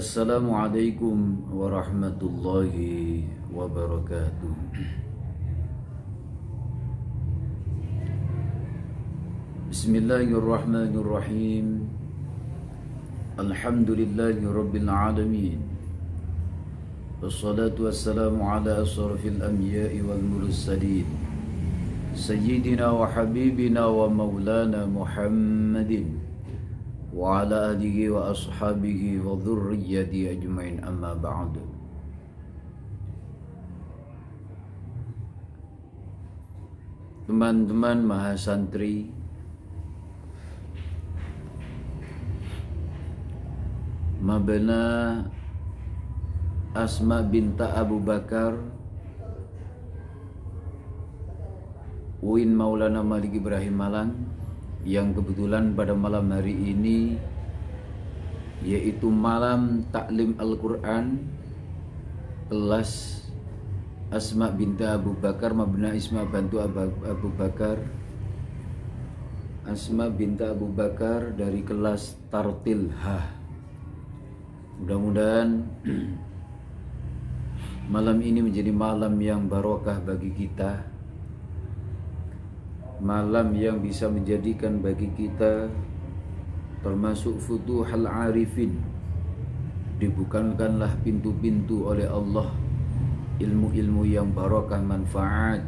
Assalamualaikum warahmatullahi wabarakatuh. Bismillahirrahmanirrahim. Alhamdulillahi rabbil alamin. Wassalatu wassalamu ala asrafil anbiya'i wal mursalin, sayyidina wa habibina wa maulana Muhammadin wa ala alihi wa ashabihi wa dhurriyyati ajmain, amma ba'du. Teman-teman mahasantri, Mabna Asma binta Abu Bakar UIN Maulana Malik Ibrahim Malang, yang kebetulan pada malam hari ini yaitu malam taklim Al-Quran kelas Asma binta Abu Bakar, Mabna Isma bantu Abu Bakar, Asma binta Abu Bakar dari kelas Tartil H. Mudah-mudahan malam ini menjadi malam yang barokah bagi kita, malam yang bisa menjadikan bagi kita termasuk futuhal arifin, dibukakanlah pintu-pintu oleh Allah, ilmu-ilmu yang barokah manfaat,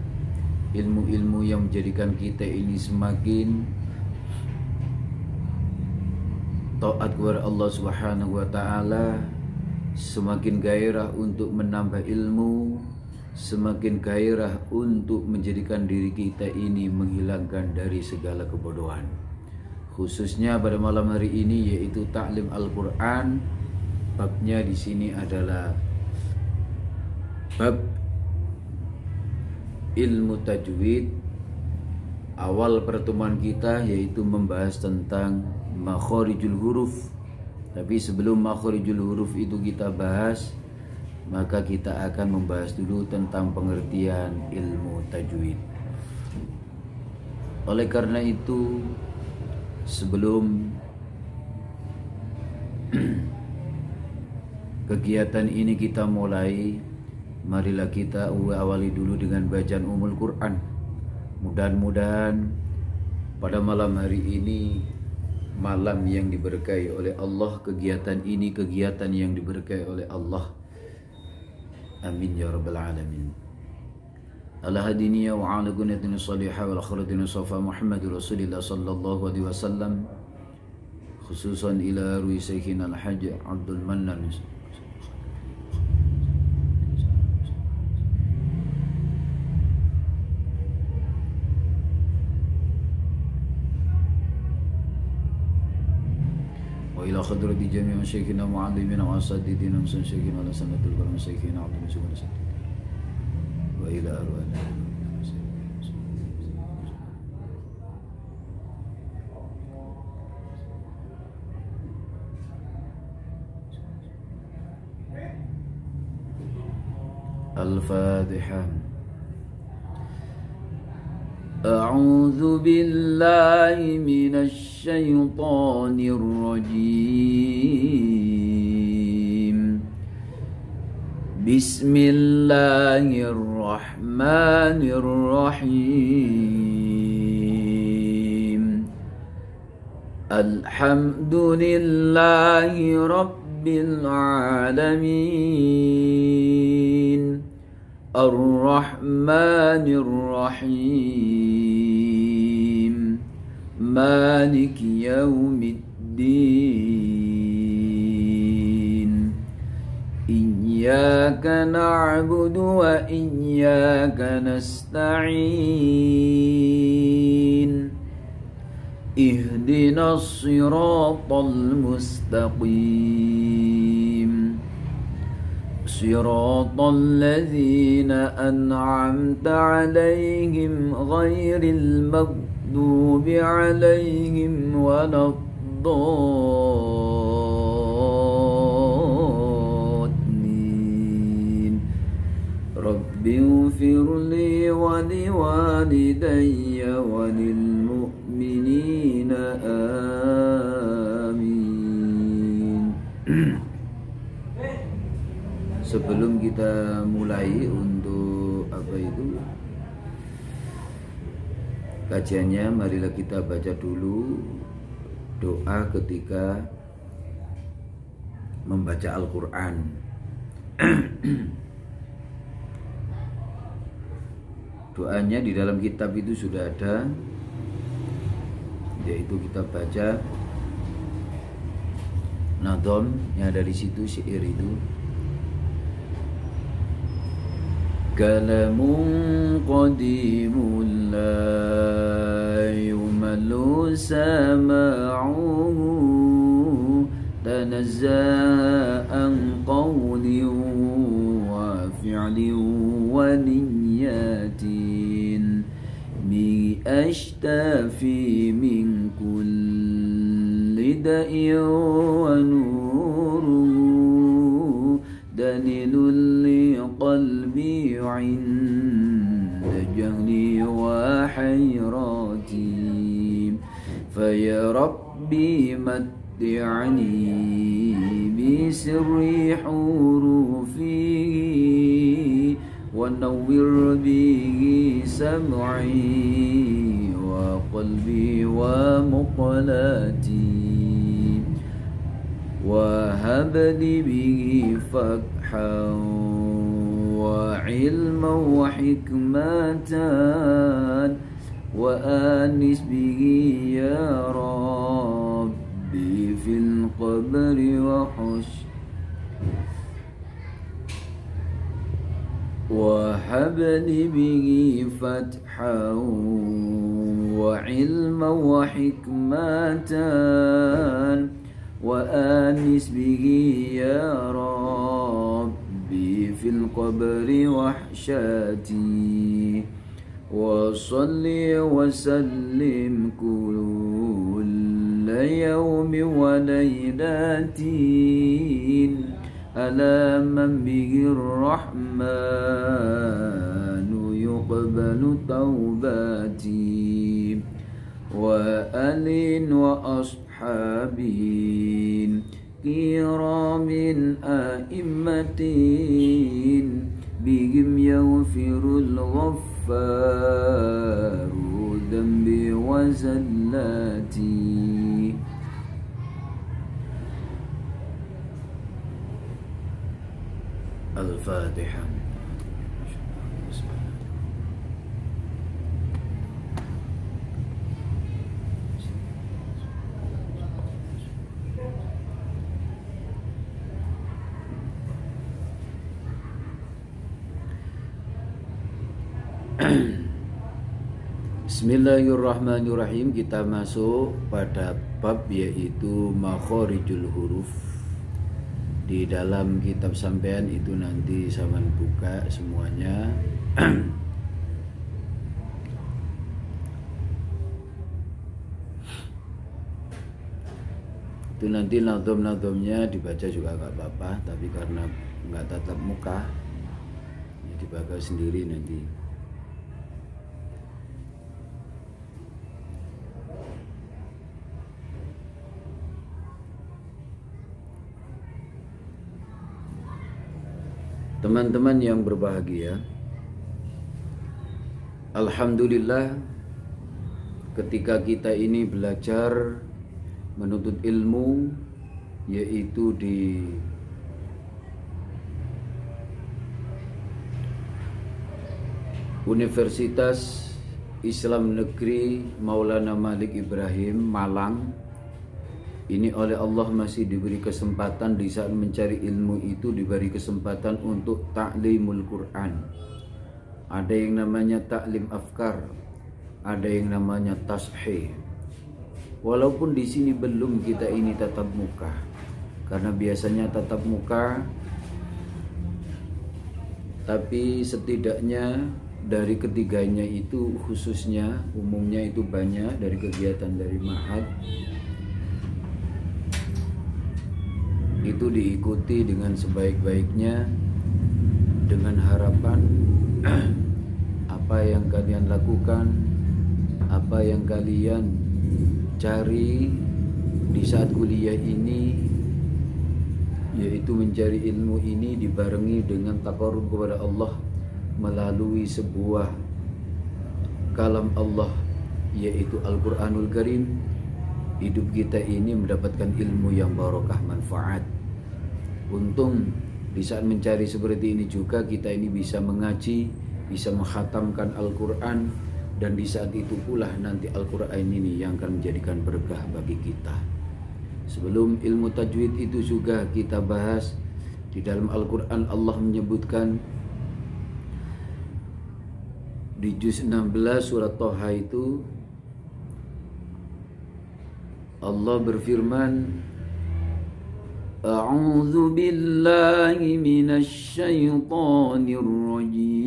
ilmu-ilmu yang menjadikan kita ini semakin taat kepada Allah Subhanahu wa taala, semakin gairah untuk menambah ilmu, semakin gairah untuk menjadikan diri kita ini menghilangkan dari segala kebodohan. Khususnya pada malam hari ini yaitu taklim Al-Quran. Babnya di sini adalah bab ilmu tajwid. Awal pertemuan kita yaitu membahas tentang makharijul huruf. Tapi sebelum makharijul huruf itu kita bahas, maka kita akan membahas dulu tentang pengertian ilmu tajwid. Oleh karena itu, sebelum kegiatan ini kita mulai, marilah kita awali dulu dengan bacaan Ummul Quran. Mudah-mudahan pada malam hari ini, malam yang diberkahi oleh Allah, kegiatan ini kegiatan yang diberkahi oleh Allah. Amin ya rabbal alamin. Ala hadiniya wa ala gunatin salihah wal akhiratin safa Muhammadur Rasulillah sallallahu alaihi wasallam, khususan ila ruhi Sayyidina Al-Hajj Abdul Mannan wa ila khadrati jami' masyayikhina mu'allimina wa asadidina musansyayikhina ala sanatul karam masyayikhina abdul syukur wa ila arwana Al-Fatihah. A'udzu billahi minasy syaithanir rajim. Bismillahirrahmanirrahim. Alhamdulillahi rabbil alamin. Ar-Rahmanir Rahim. Maliki yaumiddin. Iyyaka na'budu wa iyyaka nasta'in. Ihdinas siratal mustaqim. Siratal ladzina an'amta 'alaihim ghairil maghdubi 'alaihim waladdallin. Rabbighfirli wa liwalidayya wa lil mu'minina amin. Sebelum kita mulai untuk kajiannya, marilah kita baca dulu doa ketika membaca Al-Quran. Doanya di dalam kitab itu sudah ada, yaitu kita baca nadhom yang ada di situ, syair itu. Kalamun qadimun la yumallu sama'uhu tanazza'an qawli wa fi'li wa niyyatin mi ashtafi min kulli da'in wa nuru dalilul li qalbi 'inda jahli wa hayrati fa ya rabbi matti'ani bi sirri hurufi wa nawwir bihi sam'i wa qalbi wa muqlati wa habli bihi fathan wa ilman wa hikmatan wa anis bihi ya rabbi fil qabri wa hush wa habli bihi fathan wa ilman wa hikmatan wa anis bihi ya rabbi fil qabri wahsyati wa salli wa sallim kulla yawmin wa laylatin ala man bihi rahmanu yuqbalu tawbati wa alin wa ashabin kiramin a'immatin bihim yaghfirul ghaffaru dhanbi wa zallati. Al-Fatihah. Bismillahirrahmanirrahim. Kita masuk pada bab yaitu makhorijul huruf. Di dalam kitab sampean itu nanti saman buka semuanya. Itu nanti nadhom-nadhomnya dibaca juga gak apa-apa, tapi karena nggak tatap muka ya dibaca sendiri nanti. Teman-teman yang berbahagia, alhamdulillah ketika kita ini belajar menuntut ilmu, yaitu di Universitas Islam Negeri Maulana Malik Ibrahim Malang. Ini oleh Allah masih diberi kesempatan di saat mencari ilmu itu, diberi kesempatan untuk ta'limul Quran. Ada yang namanya ta'lim afkar, ada yang namanya tashih. Walaupun di sini belum kita ini tatap muka, karena biasanya tatap muka, tapi setidaknya dari ketiganya itu, khususnya umumnya itu banyak dari kegiatan dari Ma'had itu diikuti dengan sebaik-baiknya, dengan harapan apa yang kalian lakukan, apa yang kalian cari di saat kuliah ini yaitu mencari ilmu ini dibarengi dengan taqarrub kepada Allah melalui sebuah kalam Allah, yaitu Al-Quranul Karim. Hidup kita ini mendapatkan ilmu yang barokah, manfaat. Untung di saat mencari seperti ini juga kita ini bisa mengaji, bisa menghatamkan Al-Quran, dan di saat itu pula nanti Al-Quran ini yang akan menjadikan berkah bagi kita. Sebelum ilmu tajwid itu juga kita bahas, di dalam Al-Quran Allah menyebutkan di juz 16 surat Thaha itu Allah berfirman, A'udzu billahi minasy syaithanir rajim.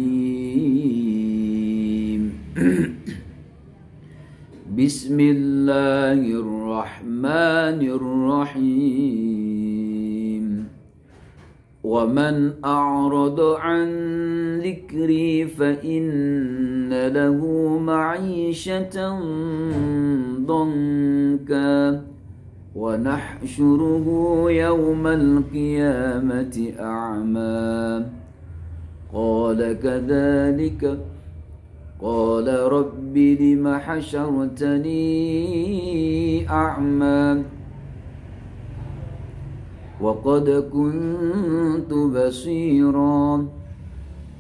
Bismillahirrahmanirrahim. Wa man a'rada 'an dzikri fa inna lahu ma'ishatan dhanka wa nahsyuruhu yawmal qiyamati a'ma. Qala kadzalika qala rabbi lima hasyartani a'ma wa qad kuntu basira.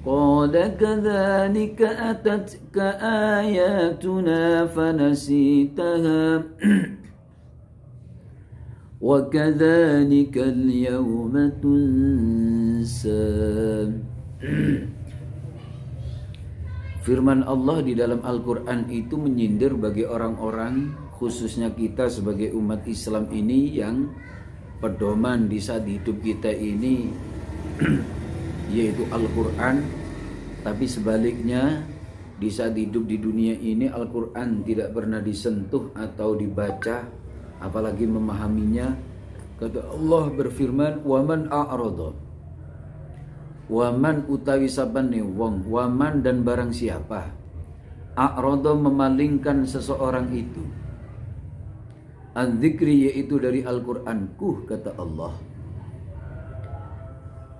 Qala kadzalika atatka ayatuna fanasitaha wa kadzalika al-yawma tunsa. Firman Allah di dalam Al-Quran itu menyindir bagi orang-orang, khususnya kita sebagai umat Islam ini, yang pedoman di saat hidup kita ini yaitu Al-Quran. Tapi sebaliknya di saat hidup di dunia ini Al-Quran tidak pernah disentuh atau dibaca, apalagi memahaminya. Kata Allah berfirman, waman a'rada, waman utawi sabane wong, waman dan barang siapa, a'rada memalingkan seseorang itu, an-dzikri yaitu dari Al-Qur'anku, kata Allah.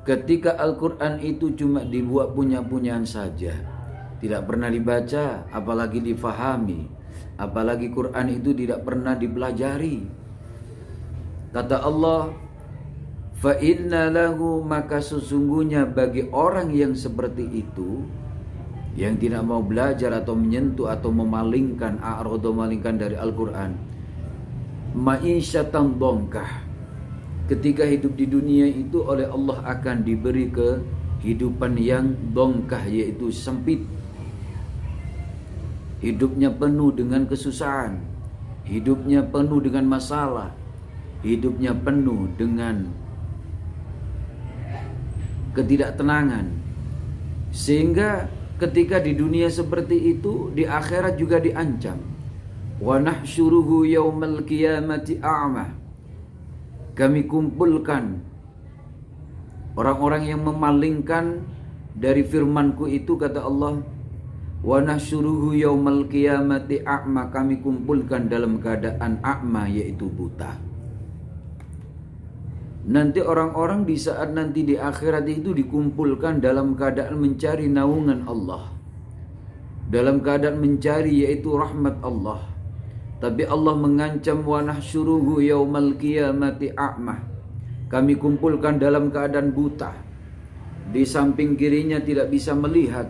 Ketika Al-Quran itu cuma dibuat punya-punyaan saja, tidak pernah dibaca, apalagi difahami, apalagi Quran itu tidak pernah dipelajari. Kata Allah, fa inna lahu, maka sesungguhnya bagi orang yang seperti itu, yang tidak mau belajar atau menyentuh atau memalingkan, a'rada memalingkan dari Al-Quran, ma'isyatan dongkah, ketika hidup di dunia itu oleh Allah akan diberi kehidupan yang dongkah, yaitu sempit. Hidupnya penuh dengan kesusahan, hidupnya penuh dengan masalah, hidupnya penuh dengan ketidaktenangan. Sehingga ketika di dunia seperti itu, di akhirat juga diancam. Wa nahsyuruhu yaumal qiyamati a'ma. Kami kumpulkan orang-orang yang memalingkan dari firmanku itu, kata Allah. Wa nahsyuruhu yaumal qiyamati a'ma, kami kumpulkan dalam keadaan a'ma, yaitu buta. Nanti orang-orang di saat nanti di akhirat itu dikumpulkan dalam keadaan mencari naungan Allah, dalam keadaan mencari yaitu rahmat Allah. Tapi Allah mengancam, wa nahsyuruhu yaumal qiyamati a'ma, kami kumpulkan dalam keadaan buta, di samping kirinya tidak bisa melihat.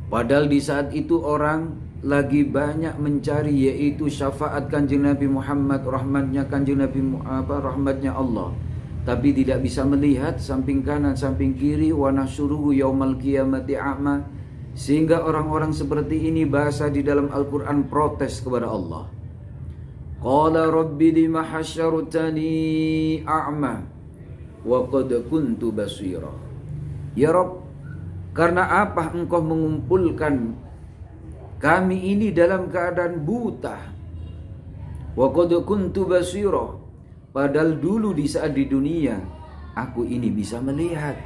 Padahal di saat itu orang lagi banyak mencari yaitu syafaat Kanjeng Nabi Muhammad, rahmatnya Kanjeng Nabi, rahmatnya Allah, tapi tidak bisa melihat samping kanan samping kiri. Wa nahsyuruhu yaumal qiyamati a'ma, sehingga orang-orang seperti ini bahasa di dalam Al-Quran protes kepada Allah. Qala rabbi lima hasyartani a'ma wa qad kuntu basira. Ya Rabb, karena apa engkau mengumpulkan kami ini dalam keadaan buta? Wa qad kuntu basira, padahal dulu di saat di dunia aku ini bisa melihat.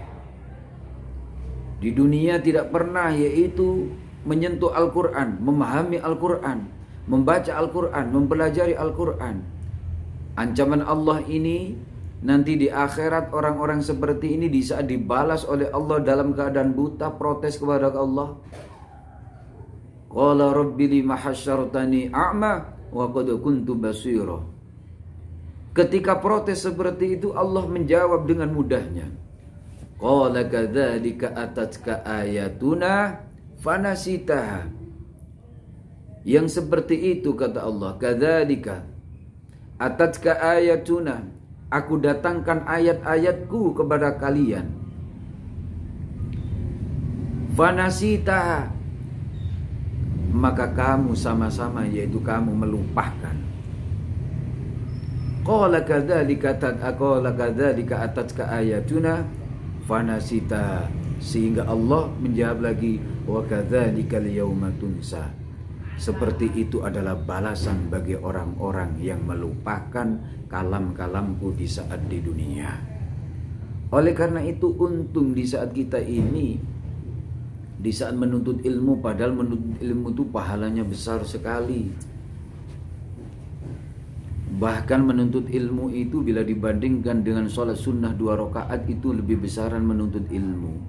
Di dunia tidak pernah yaitu menyentuh Al-Quran, memahami Al-Quran, membaca Al-Quran, mempelajari Al-Quran. Ancaman Allah ini nanti di akhirat orang-orang seperti ini di saat dibalas oleh Allah dalam keadaan buta protes kepada Allah. Qala rabbi lima hasyartani a'ma wa qad kuntu basira. Ketika protes seperti itu Allah menjawab dengan mudahnya. Qala kadzalika atatka ayatuna fanasitaha. Yang seperti itu kata Allah, kadzalika atatka ayatuna, aku datangkan ayat-ayatku kepada kalian. Fanasitaha, maka kamu sama-sama, yaitu kamu melupakan. Qala kadzalika atatka ayatuna fanasitaha, sehingga Allah menjawab lagi, wa kadzalika al-yauma tunsa. Seperti itu adalah balasan bagi orang-orang yang melupakan kalam-kalamku di saat di dunia. Oleh karena itu untung di saat kita ini, di saat menuntut ilmu, padahal menuntut ilmu itu pahalanya besar sekali. Bahkan menuntut ilmu itu bila dibandingkan dengan sholat sunnah 2 rakaat itu lebih besaran menuntut ilmu.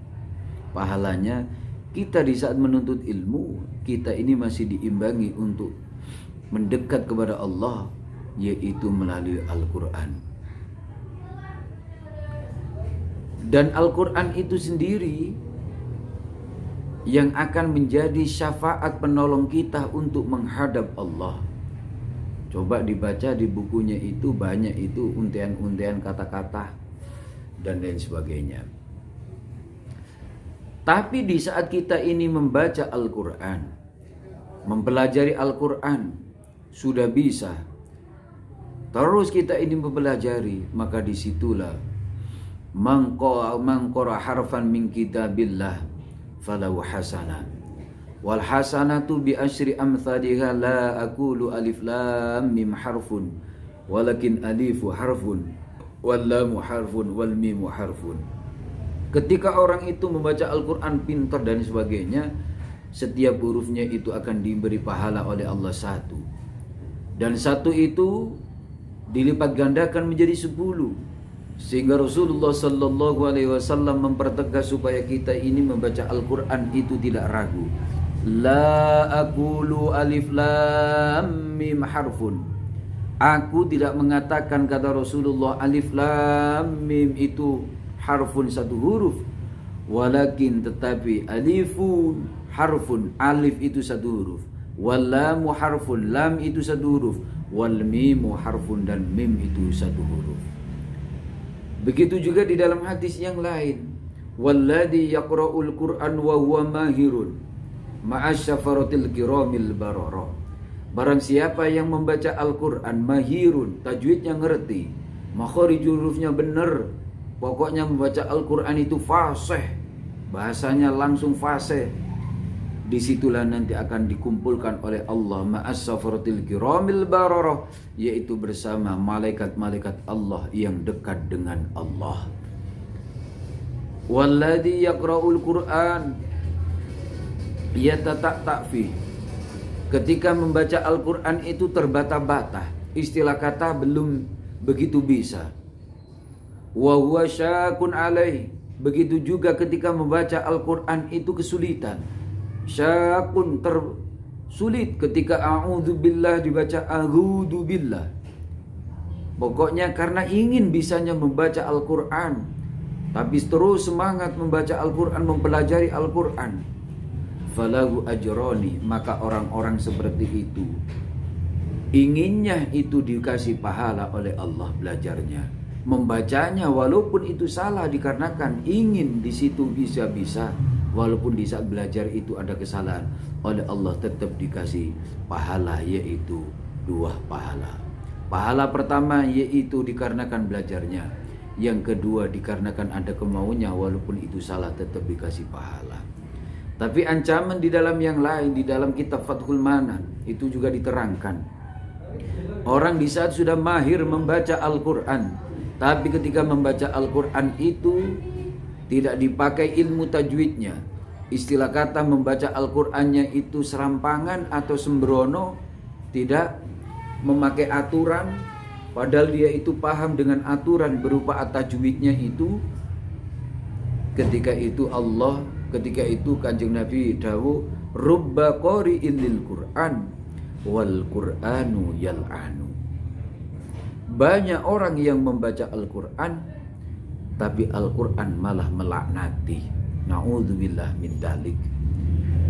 Pahalanya kita di saat menuntut ilmu, kita ini masih diimbangi untuk mendekat kepada Allah, yaitu melalui Al-Quran. Dan Al-Quran itu sendiri yang akan menjadi syafaat penolong kita untuk menghadap Allah. Coba dibaca di bukunya itu, banyak itu untean-untean kata-kata dan lain sebagainya. Tapi di saat kita ini membaca Al-Quran, mempelajari Al-Quran, sudah bisa. Terus kita ini mempelajari, maka disitulah mangqara harfan min kitabillah falahu hasanah. Wal hasanatu bi asyri amthaliha, la aqulu alif lam mim harfun walakin alifu harfun wal lamu harfun wal mimu harfun. Ketika orang itu membaca Al-Quran pintar dan sebagainya, setiap hurufnya itu akan diberi pahala oleh Allah 1. Dan 1 itu dilipat gandakan menjadi 10. Sehingga Rasulullah SAW mempertegas supaya kita ini membaca Al-Quran itu tidak ragu. La aqulu alif lam mim harfun. Aku tidak mengatakan, kata Rasulullah, alif lam mim itu harfun 1 huruf, walakin tetapi alifun harfun, alif itu 1 huruf, wal lamu harfun, lam itu 1 huruf, wal mimu harfun, dan mim itu 1 huruf. Begitu juga di dalam hadis yang lain, walladzi yaqra'ul Qur'an wa huwa mahirun ma'asyafaratil kiramil barara. Barang siapa yang membaca Al-Quran mahirun, tajwidnya ngerti, makharij hurufnya benar, pokoknya membaca Al-Quran itu fasih, bahasanya langsung fasih, disitulah nanti akan dikumpulkan oleh Allah ma'as-safaratil kiramil bararah, yaitu bersama malaikat-malaikat Allah yang dekat dengan Allah. Walladzi yaqra'ul Qur'an yatata'fi, ketika membaca Al-Quran itu terbata-bata, istilah kata belum begitu bisa. Wa huwa syakun alaih, begitu juga ketika membaca Al-Quran itu kesulitan. Syakun, tersulit ketika a'udzubillah dibaca a'udzubillah. Pokoknya karena ingin bisanya membaca Al-Quran, tapi terus semangat membaca Al-Quran, mempelajari Al-Quran, falahu ajroni, maka orang-orang seperti itu inginnya itu dikasih pahala oleh Allah belajarnya, membacanya walaupun itu salah dikarenakan ingin di situ bisa-bisa, walaupun di saat belajar itu ada kesalahan, oleh Allah tetap dikasih pahala, yaitu 2 pahala. Pahala pertama yaitu dikarenakan belajarnya, yang kedua dikarenakan ada kemauannya, walaupun itu salah tetap dikasih pahala. Tapi ancaman di dalam yang lain, di dalam kitab Fathul Manan itu juga diterangkan, orang di saat sudah mahir membaca Al-Quran, tapi ketika membaca Al-Quran itu tidak dipakai ilmu tajwidnya, istilah kata membaca Al-Qurannya itu serampangan atau sembrono, tidak memakai aturan, padahal dia itu paham dengan aturan berupa at-tajwidnya itu. Ketika itu Kanjeng Nabi dawuh, rubba qari'in lil Qur'an wal Qur'anu yal'anu. Banyak orang yang membaca Al-Qur'an tapi Al-Qur'an malah melaknati. Na'udzubillah min dzalik.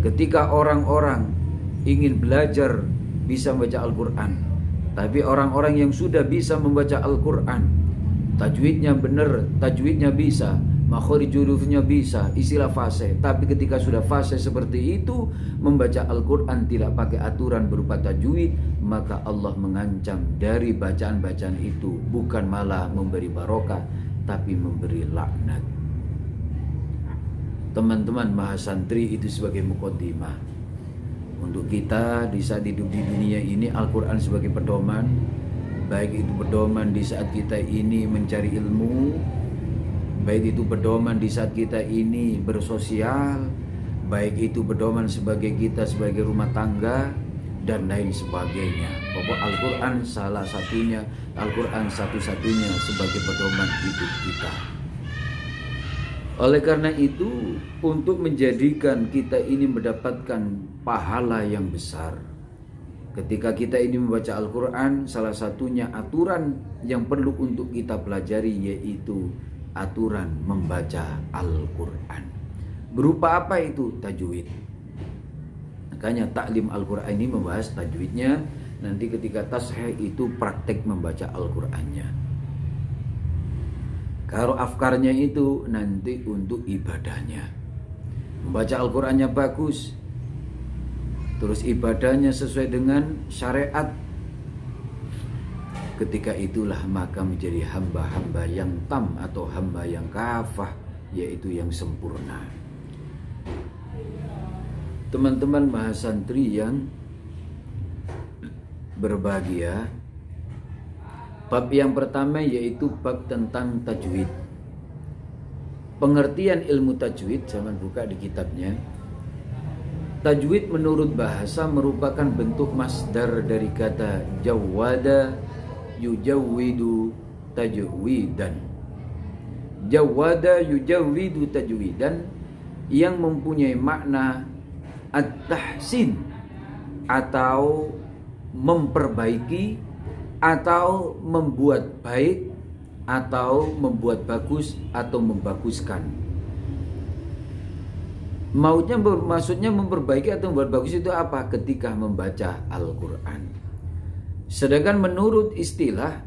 Ketika orang-orang ingin belajar bisa membaca Al-Qur'an, tapi orang-orang yang sudah bisa membaca Al-Qur'an, tajwidnya benar, tajwidnya bisa, makhorijul hurufnya bisa, istilah fase, tapi ketika sudah fase seperti itu, membaca Al-Quran tidak pakai aturan berupa tajwid, maka Allah mengancam dari bacaan-bacaan itu bukan malah memberi barokah, tapi memberi laknat. Teman-teman mahasantri, itu sebagai muqaddimah untuk kita di saat hidup di dunia ini. Al-Quran sebagai pedoman, baik itu pedoman di saat kita ini mencari ilmu, baik itu pedoman di saat kita ini bersosial, baik itu pedoman sebagai kita sebagai rumah tangga, dan lain sebagainya. Pokok Al-Quran salah satunya, Al-Quran satu-satunya sebagai pedoman hidup kita. Oleh karena itu, untuk menjadikan kita ini mendapatkan pahala yang besar, ketika kita ini membaca Al-Quran, salah satunya aturan yang perlu untuk kita pelajari yaitu aturan membaca Al-Quran. Berupa apa itu? Tajwid. Makanya taklim Al-Quran ini membahas tajwidnya. Nanti ketika tasheh itu praktek membaca Al-Qurannya. Kalau afkarnya itu nanti untuk ibadahnya. Membaca Al-Qurannya bagus, terus ibadahnya sesuai dengan syariat, ketika itulah maka menjadi hamba-hamba yang tam atau hamba yang kafah, yaitu yang sempurna. Teman-teman mahasantri yang berbahagia, bab yang pertama yaitu bab tentang tajwid. Pengertian ilmu tajwid, saya buka di kitabnya. Tajwid menurut bahasa merupakan bentuk masdar dari kata jawwada yujawwidu tajwidan. Jawwada yujawwidu tajwidan, yang mempunyai makna at-tahsin atau memperbaiki, atau membuat baik, atau membuat bagus, atau membaguskan. Maksudnya memperbaiki atau membuat bagus itu apa? Ketika membaca Al-Quran. Sedangkan menurut istilah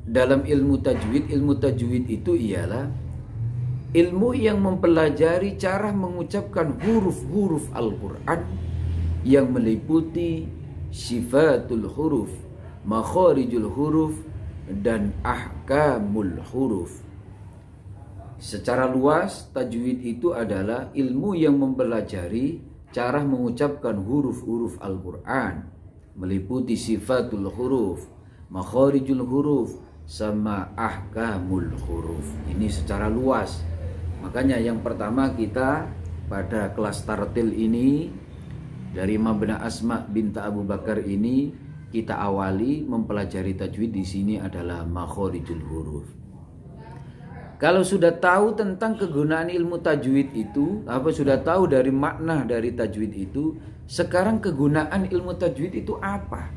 dalam ilmu tajwid itu ialah ilmu yang mempelajari cara mengucapkan huruf-huruf Al-Quran yang meliputi sifatul huruf, makhorijul huruf, dan ahkamul huruf. Secara luas, tajwid itu adalah ilmu yang mempelajari cara mengucapkan huruf-huruf Al-Quran, meliputi sifatul huruf, makhorijul huruf, sama ahkamul huruf. Ini secara luas. Makanya yang pertama kita pada kelas tartil ini dari Mabna Asma binta Abu Bakar ini kita awali mempelajari tajwid. Di sini adalah makhorijul huruf. Kalau sudah tahu tentang kegunaan ilmu tajwid itu, sudah tahu dari makna dari tajwid itu, sekarang kegunaan ilmu tajwid itu apa?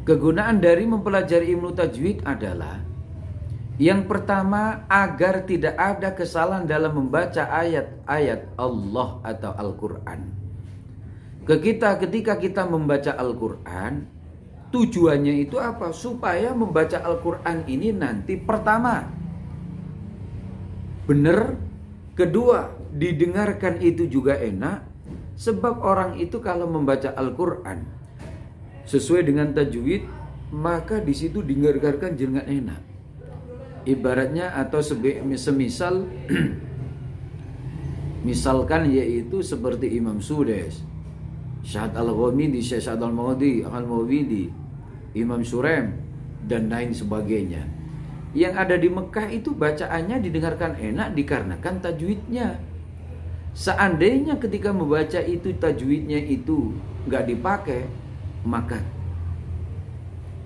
Kegunaan dari mempelajari ilmu tajwid adalah yang pertama, agar tidak ada kesalahan dalam membaca ayat-ayat Allah atau Al-Quran. Ketika kita membaca Al-Quran, tujuannya itu apa? Supaya membaca Al-Quran ini nanti pertama benar, kedua didengarkan itu juga enak. Sebab orang itu kalau membaca Al-Quran sesuai dengan tajwid, maka di situ didengarkan jangan enak. Ibaratnya atau semisal misalkan yaitu seperti Imam Sudes, Syahad Al-Ghamidi, Syahad Al-Mawidi, Imam Surem, dan lain sebagainya. Yang ada di Mekah itu bacaannya didengarkan enak dikarenakan tajwidnya. Seandainya ketika membaca itu tajwidnya itu nggak dipakai, maka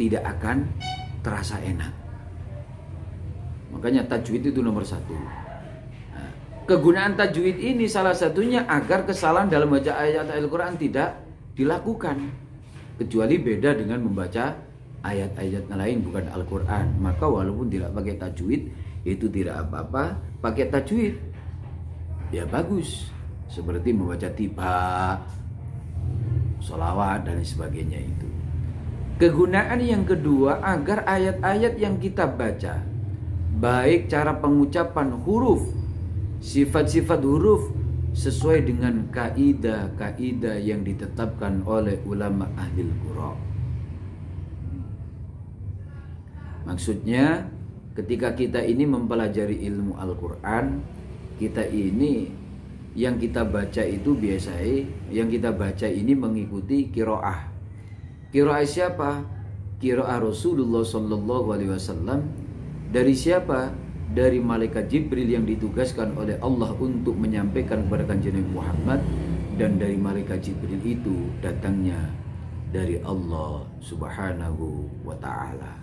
tidak akan terasa enak. Makanya tajwid itu nomor satu. Nah, kegunaan tajwid ini salah satunya agar kesalahan dalam membaca ayat Al-Quran tidak dilakukan. Kecuali beda dengan membaca ayat-ayat lain bukan Al-Quran. Maka walaupun tidak pakai tajwid, itu tidak apa-apa. Pakai tajwid, ya bagus. Seperti membaca tiba, sholawat dan sebagainya itu. Kegunaan yang kedua, agar ayat-ayat yang kita baca, baik cara pengucapan huruf, sifat-sifat huruf, sesuai dengan kaidah-kaidah yang ditetapkan oleh ulama ahli Qur'an. Maksudnya, ketika kita ini mempelajari ilmu Al-Quran, kita ini yang kita baca itu biasanya, yang kita baca ini mengikuti qiraah. Qiraah siapa? Qiraah Rasulullah Sallallahu Alaihi Wasallam. Dari siapa? Dari malaikat Jibril yang ditugaskan oleh Allah untuk menyampaikan kepada Kanjeng Nabi Muhammad, dan dari malaikat Jibril itu datangnya dari Allah Subhanahu wa taala.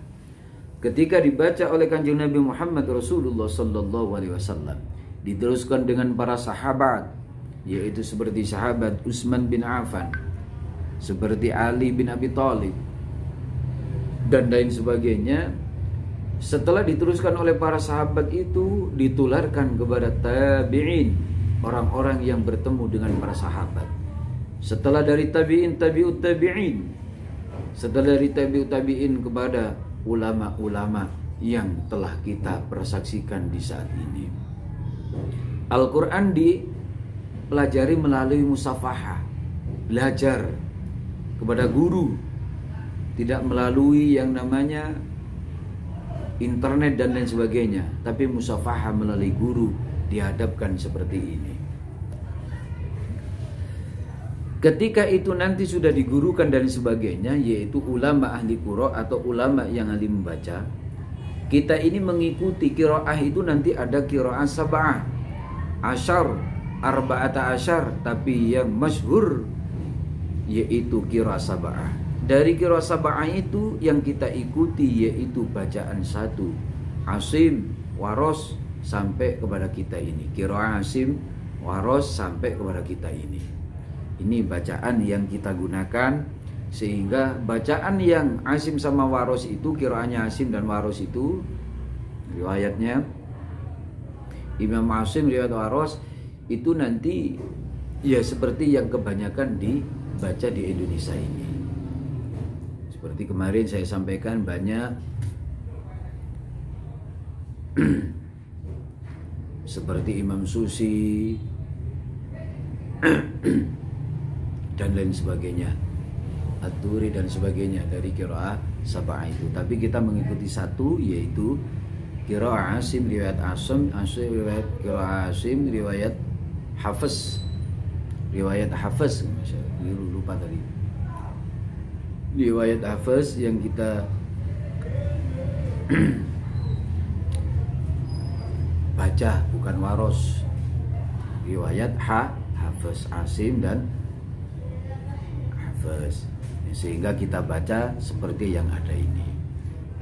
Ketika dibaca oleh Kanjeng Nabi Muhammad Rasulullah Sallallahu Alaihi Wasallam, diteruskan dengan para sahabat, yaitu seperti sahabat Utsman bin Affan, seperti Ali bin Abi Thalib, dan lain sebagainya. Setelah diteruskan oleh para sahabat itu, ditularkan kepada tabi'in, orang-orang yang bertemu dengan para sahabat. Setelah dari tabi'in, tabi'ut tabi'in. Setelah dari tabi'ut tabi'in kepada ulama-ulama yang telah kita persaksikan di saat ini. Al-Quran dipelajari melalui musafahah, belajar kepada guru, tidak melalui yang namanya internet dan lain sebagainya, tapi musafahah melalui guru, dihadapkan seperti ini. Ketika itu nanti sudah digurukan dan sebagainya, yaitu ulama ahli qiraah atau ulama yang ahli membaca, kita ini mengikuti qiraah itu nanti ada qiraah sab'ah, asyar, arba'ata asyar, tapi yang masyhur yaitu qiraah sab'ah. Dari qiraah sab'ah itu yang kita ikuti yaitu bacaan satu, Asim, Waros sampai kepada kita ini. Qiraah Asim, Waros sampai kepada kita ini. Ini bacaan yang kita gunakan, sehingga bacaan yang Asim sama Waros itu, qiraahnya Asim dan Waros itu, riwayatnya Imam Asim, riwayat Waros itu nanti ya seperti yang kebanyakan dibaca di Indonesia ini. Seperti kemarin saya sampaikan, banyak seperti Imam Susi dan lain sebagainya, At-Turi dan sebagainya dari qiraah sab'ah itu. Tapi kita mengikuti satu, yaitu qiraah Asim, riwayat Asim, riwayat qiraah Asim, riwayat Hafiz, lupa tadi. Riwayat Hafiz yang kita baca, bukan Waros. Riwayat Hafiz, Asim dan Hafiz, sehingga kita baca seperti yang ada ini.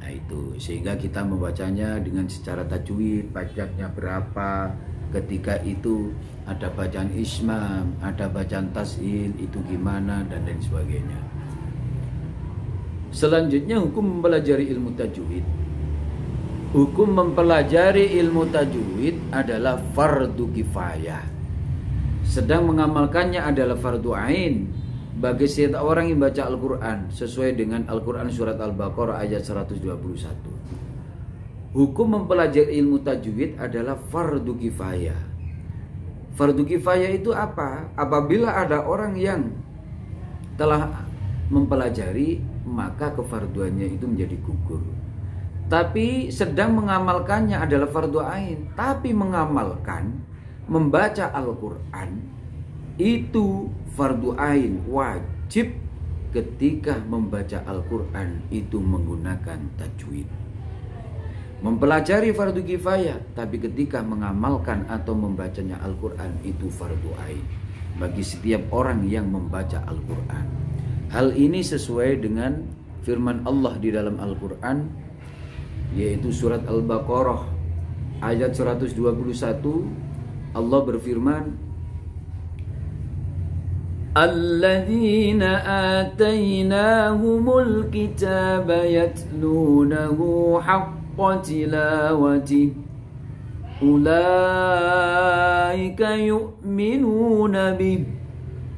Nah itu, sehingga kita membacanya dengan secara tajwid, pajaknya berapa, ketika itu ada bacaan ismam, ada bacaan tashil, itu gimana, dan lain sebagainya. Selanjutnya, hukum mempelajari ilmu tajwid. Hukum mempelajari ilmu tajwid adalah fardu kifayah. Sedang mengamalkannya adalah fardu ain bagi setiap orang yang baca Al-Quran sesuai dengan Al-Quran surat Al-Baqarah ayat 121. Hukum mempelajari ilmu tajwid adalah fardu kifayah. Fardu kifayah itu apa? Apabila ada orang yang telah mempelajari, maka kefarduannya itu menjadi gugur. Tapi sedang mengamalkannya adalah fardu ain. Tapi mengamalkan, membaca Al-Quran itu fardu ain, wajib ketika membaca Al-Quran itu menggunakan tajwid. Mempelajari fardu kifayah, tapi ketika mengamalkan atau membacanya Al-Quran itu fardu ain bagi setiap orang yang membaca Al-Quran. Hal ini sesuai dengan firman Allah di dalam Al-Quran, yaitu surat Al-Baqarah ayat 121. Allah berfirman, Alladzina atainahumul kitaba yatlunahu haqqa tilawati ulaika yu'minuna bih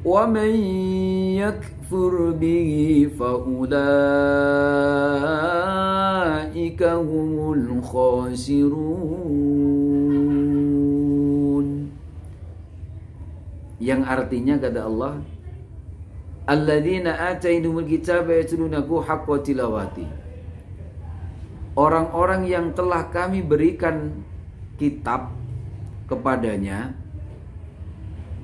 wa man yakfur bihi fa ulaika humul khasirun. Yang artinya kata Allah, alladzina atainahumul kitaba yatlunahu haqqa tilawati. Orang-orang yang telah kami berikan kitab kepadanya,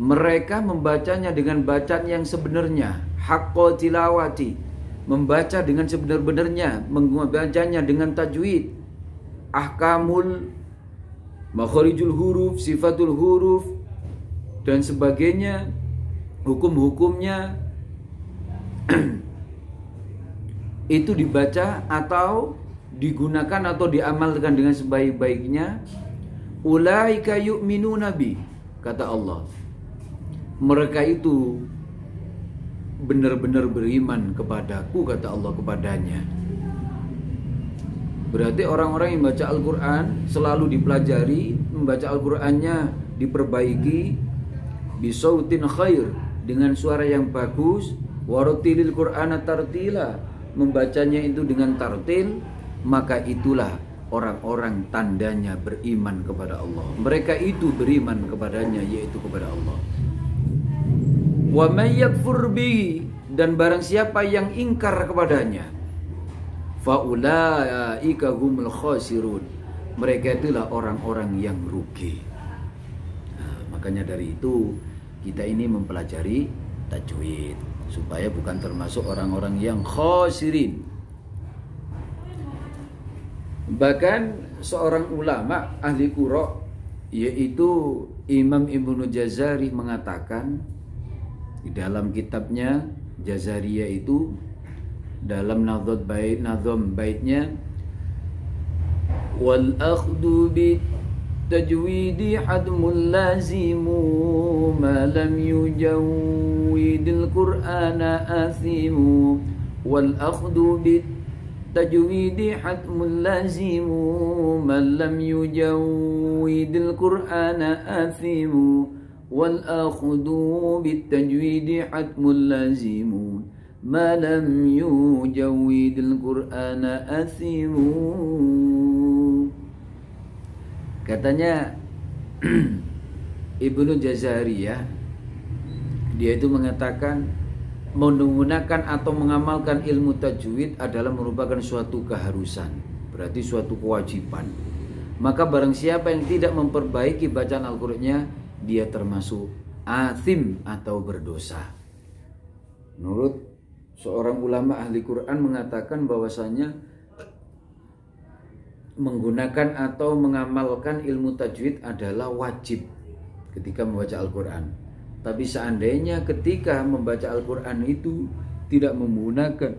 mereka membacanya dengan bacaan yang sebenarnya, haqqa tilawati, membaca dengan sebenar-benarnya, membacanya dengan tajwid, ahkamul, makharijul huruf, sifatul huruf dan sebagainya, hukum-hukumnya itu dibaca atau digunakan atau diamalkan dengan sebaik-baiknya. Ulaika yu'minuna bi, kata Allah, mereka itu benar-benar beriman kepadaku, kata Allah kepadanya. Berarti orang-orang yang membaca Al-Quran selalu dipelajari, membaca Al-Qurannya diperbaiki, bisautin khair, dengan suara yang bagus, warotilil Qur'ana tartila, membacanya itu dengan tartil, maka itulah orang-orang tandanya beriman kepada Allah. Mereka itu beriman kepadanya, yaitu kepada Allah. Wa may yakfur bihi, dan barang siapa yang ingkar kepadanya, fa ulaika humul khasirun, mereka itulah orang-orang yang rugi. Nah, makanya dari itu kita ini mempelajari tajwid supaya bukan termasuk orang-orang yang khasirin. Bahkan seorang ulama ahli qura, yaitu Imam Ibnu Jazari, mengatakan di dalam kitabnya Jazariyah itu, dalam nadham baitnya, wal akhdu bit tajwidi hadmul lazimu ma lam yujawwidil qur'ana athimu, wal akhdu bit tajwidi hatmul lazimu man lam yujawwidil qur'ana athimu, wal akhdu bit tajwidi hatmul lazimu ma lam yujawwidil qur'ana athimu. Katanya Ibnu Jazari, ya, dia itu mengatakan menggunakan atau mengamalkan ilmu tajwid adalah merupakan suatu keharusan, berarti suatu kewajiban. Maka barang siapa yang tidak memperbaiki bacaan Al-Qur'annya, dia termasuk athim atau berdosa. Menurut seorang ulama ahli Quran mengatakan bahwasanya menggunakan atau mengamalkan ilmu tajwid adalah wajib ketika membaca Al-Quran. Tapi seandainya ketika membaca Al-Quran itu tidak menggunakan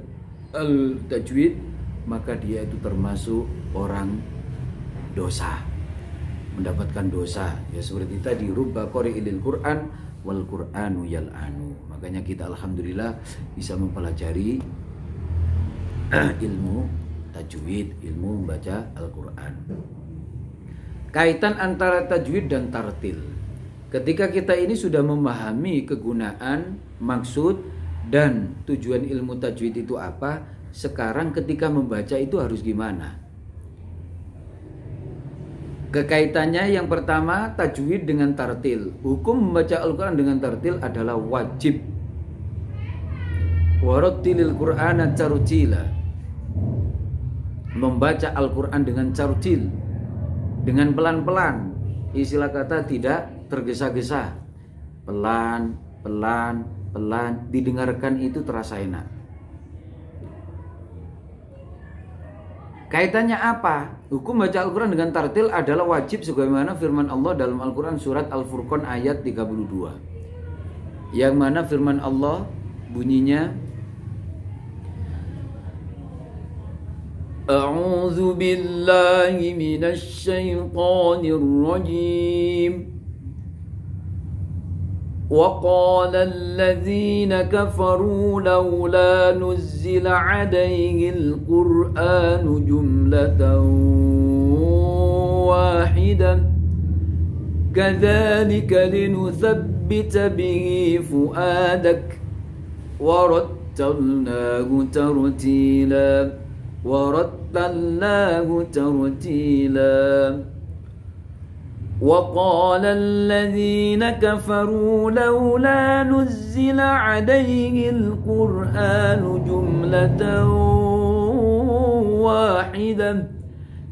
al-tajwid, maka dia itu termasuk orang dosa, mendapatkan dosa. Ya seperti tadi, rubba qari'il Qur'an wal Qur'anu yal'anu. Makanya kita alhamdulillah bisa mempelajari ilmu tajwid, ilmu membaca Al-Quran. Kaitan antara tajwid dan tartil. Ketika kita ini sudah memahami kegunaan, maksud, dan tujuan ilmu tajwid itu apa, sekarang ketika membaca itu harus gimana? Kekaitannya yang pertama, tajwid dengan tartil. Hukum membaca Al-Quran dengan tartil adalah wajib. Warattilil Qur'ana tartila, membaca Al-Quran dengan tartil, dengan pelan-pelan, istilah kata tidak tergesa-gesa, pelan, pelan, pelan, didengarkan itu terasa enak. Kaitannya apa? Hukum baca Al-Quran dengan tartil adalah wajib sebagaimana firman Allah dalam Al-Quran surat Al-Furqan ayat 32, yang mana firman Allah bunyinya, أعوذ بالله من الشيطان الرجيم وقال الذين كفروا لولا نزل عليه القرآن جملة واحدة كذلك لنثبت به فؤادك ورتلناه ترتيلا وقال الذين كفروا لولا نزل عليه القرآن جملة واحدة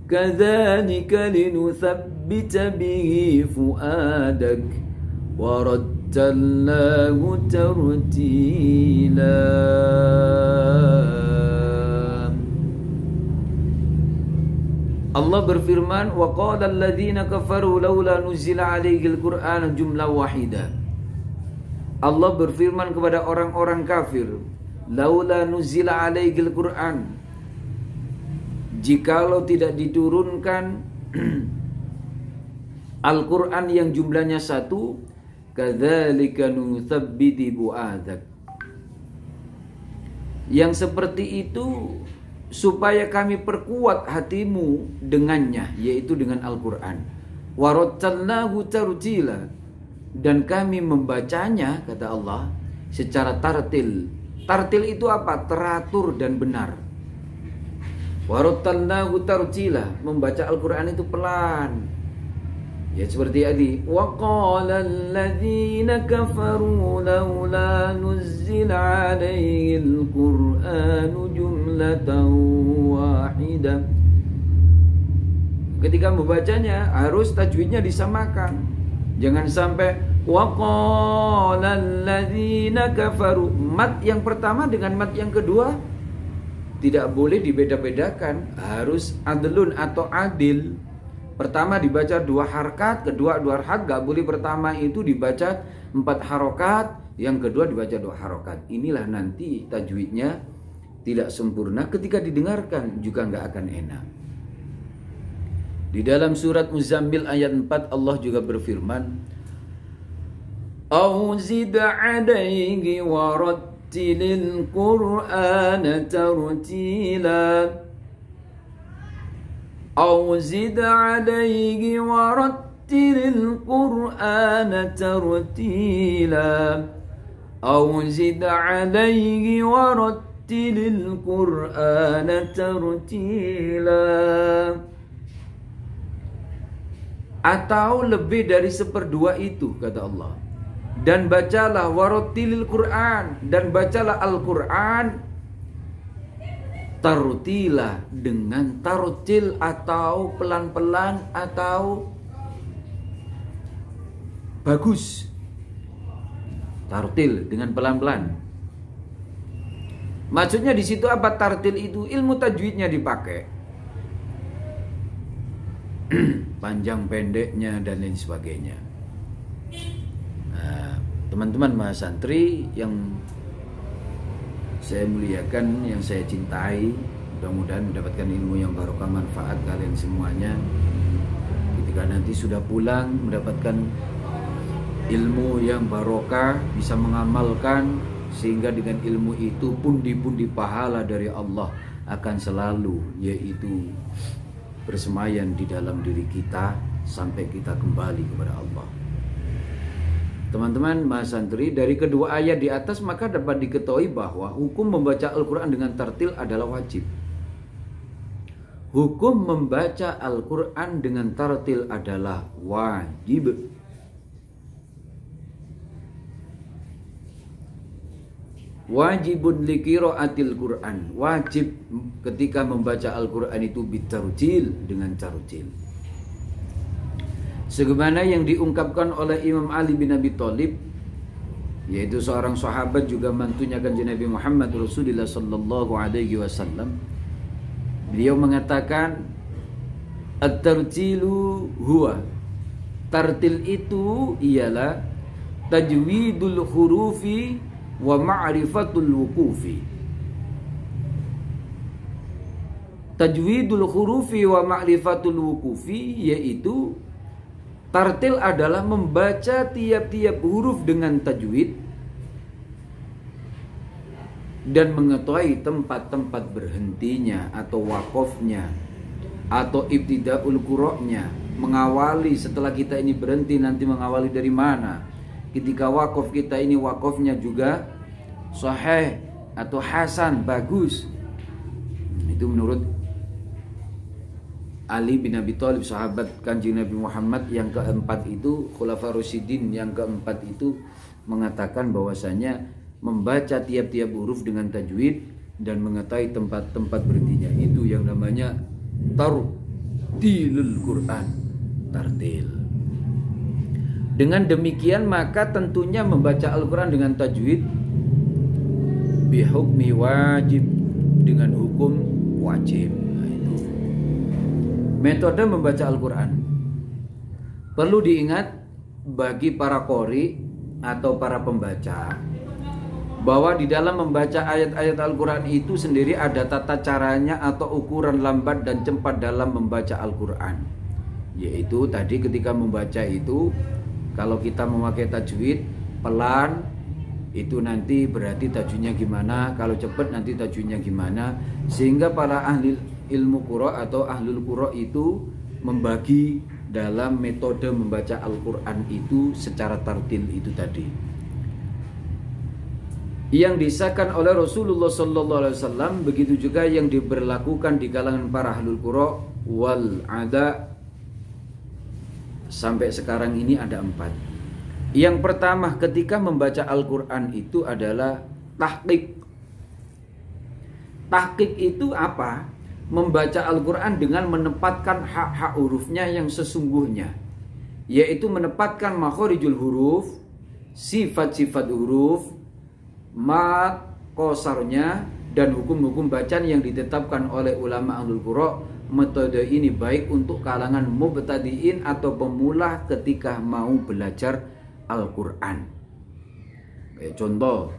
كذلك لنثبت به فؤادك ورتلناه ترتيلا. Allah berfirman, wa qala alladziina kafaru laula nuzila 'alaihil qur'anu jumlah wahida. Allah berfirman kepada orang-orang kafir, laula nuzila 'alaihil qur'an, jikalau tidak diturunkan Al-Qur'an yang jumlahnya satu, kadzalika nutsabbiti bu'adak. Yang seperti itu supaya kami perkuat hatimu dengannya, yaitu dengan Al-Quran. Warattalnahu tartila, dan kami membacanya, kata Allah, secara tartil. Tartil itu apa? Teratur dan benar. Warattalnahu tartila, membaca Al-Quran itu pelan. Ya seperti tadi, wa qala alladziina kafaru laula nuzzila 'alaihil qur'anu jumlatan wahidah. Ketika membacanya harus tajwidnya disamakan. Jangan sampai wa qala alladziina kafaru, mat yang pertama dengan mat yang kedua tidak boleh dibeda-bedakan, harus adlun atau adil. Pertama dibaca 2 harakat, kedua 2 harakat. Gak boleh pertama itu dibaca 4 harokat, yang kedua dibaca 2 harokat. Inilah nanti tajwidnya tidak sempurna, ketika didengarkan juga gak akan enak. Di dalam surat Muzammil ayat 4 Allah juga berfirman, "Au zid 'alaihi warattilil Qur'ana tartila." أو زد عليه ورتل القرآن ترتيلا أو زد عليه ورتل القرآن ترتيلا. Atau lebih dari 1/2 itu, kata Allah. Dan bacalah warattilil Qur'an, dan bacalah Al-Qur'an tartila, dengan tartil atau pelan-pelan atau bagus. Tartil dengan pelan-pelan. Maksudnya di situ apa tartil itu? Ilmu tajwidnya dipakai. Panjang pendeknya dan lain sebagainya. Nah, teman-teman mahasantri yang saya muliakan, yang saya cintai, mudah-mudahan mendapatkan ilmu yang barokah, manfaat kalian semuanya. Ketika nanti sudah pulang mendapatkan ilmu yang barokah, bisa mengamalkan, sehingga dengan ilmu itu pundi-pundi pahala dari Allah akan selalu, yaitu bersemayan di dalam diri kita sampai kita kembali kepada Allah. Teman-teman mahasantri, dari kedua ayat di atas maka dapat diketahui bahwa hukum membaca Al-Quran dengan tartil adalah wajib. Hukum membaca Al-Quran dengan tartil adalah wajib. Wajibun li qiraatil Quran, wajib ketika membaca Al-Quran itu bitartil, dengan tartil. Sebagaimana yang diungkapkan oleh Imam Ali bin Abi Thalib, yaitu seorang sahabat juga mantunya kanjeng Nabi Muhammad Rasulullah sallallahu alaihi wasallam. Beliau mengatakan, at-tartilu huwa, tartil itu ialah tajwidul hurufi wa ma'rifatul wuqufi. Tajwidul hurufi wa ma'rifatul wukufi, yaitu tartil adalah membaca tiap-tiap huruf dengan tajwid dan mengetahui tempat-tempat berhentinya atau wakofnya atau ibtidaul qura'nya, mengawali setelah kita ini berhenti nanti mengawali dari mana. Ketika wakof kita ini wakofnya juga sahih atau hasan, bagus. Itu menurut Ali bin Abi Thalib, sahabat Kanjeng Nabi Muhammad yang keempat itu, Khulafaur Rasyidin yang keempat itu mengatakan bahwasanya membaca tiap-tiap huruf dengan tajwid dan mengetahui tempat-tempat berhentinya, itu yang namanya tartilul Quran, tartil. Dengan demikian maka tentunya membaca Al-Quran dengan tajwid bihukmi wajib, dengan hukum wajib. Nah, itu metode membaca Al-Quran. Perlu diingat bagi para qori atau para pembaca bahwa di dalam membaca ayat-ayat Al-Quran itu sendiri ada tata caranya atau ukuran lambat dan cepat dalam membaca Al-Quran. Yaitu tadi ketika membaca itu, kalau kita memakai tajwid pelan, itu nanti berarti tajwidnya gimana, kalau cepat nanti tajwidnya gimana, sehingga para ahli ilmu qura atau ahlul qura itu membagi dalam metode membaca Al-Quran itu secara tartil itu tadi, yang disahkan oleh Rasulullah SAW. Begitu juga yang diberlakukan di kalangan para ahlul qura wal ada. Sampai sekarang ini ada 4. Yang pertama ketika membaca Al-Quran itu adalah tahqiq. Tahqiq itu apa? Membaca Al-Quran dengan menempatkan hak-hak hurufnya yang sesungguhnya, yaitu menempatkan makhorijul huruf, sifat-sifat huruf, mad, qasarnya, dan hukum-hukum bacaan yang ditetapkan oleh ulama ahlul qura. Metode ini baik untuk kalangan mubtadiin atau pemula ketika mau belajar Al-Quran. Kayak contoh,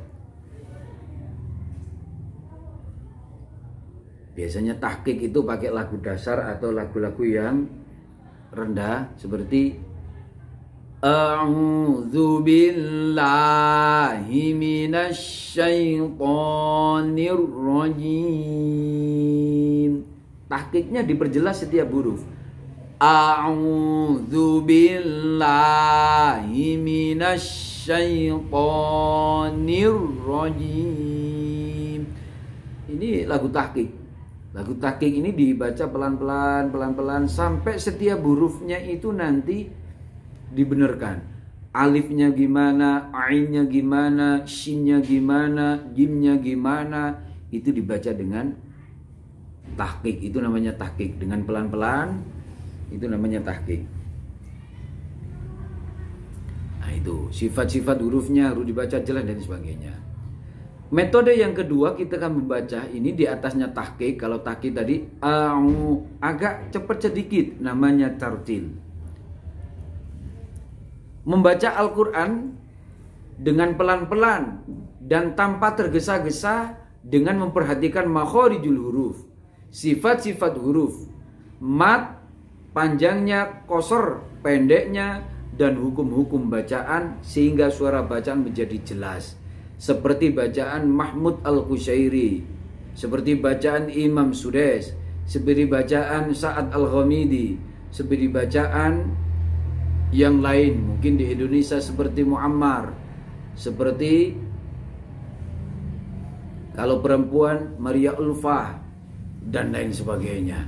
biasanya tahqiq itu pakai lagu dasar atau lagu-lagu yang rendah seperti A'udzu billahi minasy syaithanir rajim. Tahqiqnya diperjelas setiap huruf. A'udzu billahi minasy syaithanir rajim. Ini lagu tahqiq. Lagu tahqiq ini dibaca pelan-pelan sampai setiap hurufnya itu nanti dibenarkan. Alifnya gimana, ainnya gimana, shinnya gimana, jimnya gimana, itu dibaca dengan tahqiq. Itu namanya tahqiq. Dengan pelan-pelan itu namanya tahqiq. Nah, itu sifat-sifat hurufnya harus dibaca jelas dan sebagainya. Metode yang kedua kita akan membaca ini di atasnya tahqiq. Kalau tahqiq tadi agak cepat sedikit, namanya tartil. Membaca Al-Quran dengan pelan-pelan dan tanpa tergesa-gesa dengan memperhatikan makhorijul huruf, sifat-sifat huruf, mad, panjangnya, qasar, pendeknya, dan hukum-hukum bacaan sehingga suara bacaan menjadi jelas. Seperti bacaan Mahmud Al-Qushairi, seperti bacaan Imam Sudais, seperti bacaan Sa'ad Al-Ghamidi, seperti bacaan yang lain mungkin di Indonesia seperti Muammar, seperti kalau perempuan Maria Ulfah dan lain sebagainya.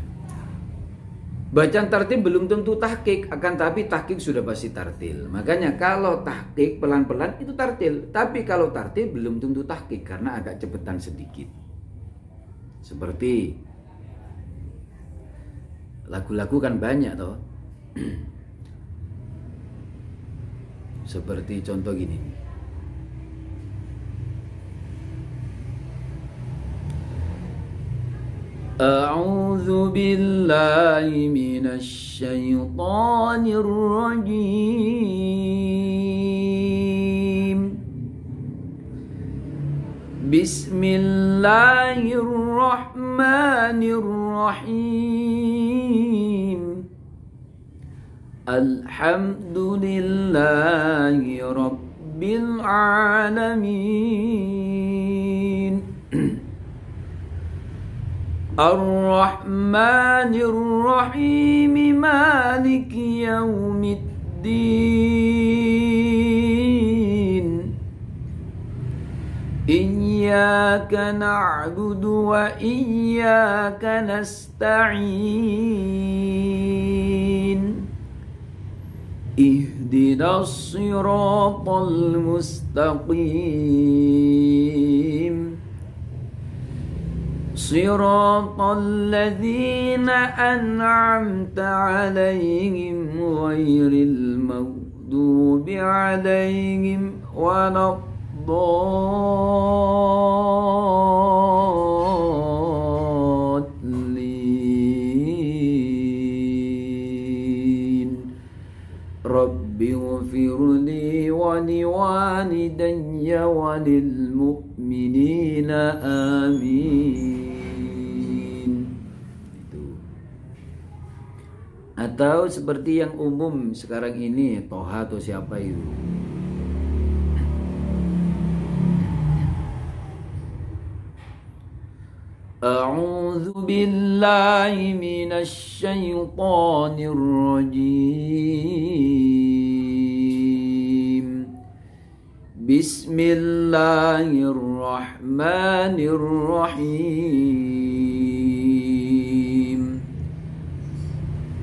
Bacaan tartil belum tentu tahqiq, akan tapi tahqiq sudah pasti tartil. Makanya kalau tahqiq pelan-pelan itu tartil, tapi kalau tartil belum tentu tahqiq karena agak cepetan sedikit. Seperti lagu-lagu kan banyak toh. Seperti contoh gini. A'udzu billahi minasy syaithanir rajim. Bismillahirrahmanirrahim. Alhamdulillahi Rabbil Alamin. Ar-Rahmanir-Rahim, Maliki Yawmiddin. Iyyaka na'budu wa iyyaka nasta'in. Ihdinas siratal mustaqim. Siratal ladzina an'amta 'alaihim ghairil maghdubi 'alaihim waladdallin. Rabbighfirli wa liwalidayya wa lil mu'minina amin. Atau seperti yang umum sekarang ini, Toha atau siapa itu? A'udzu billahi minasy syaithanir rajim. Bismillahirrahmanirrahim.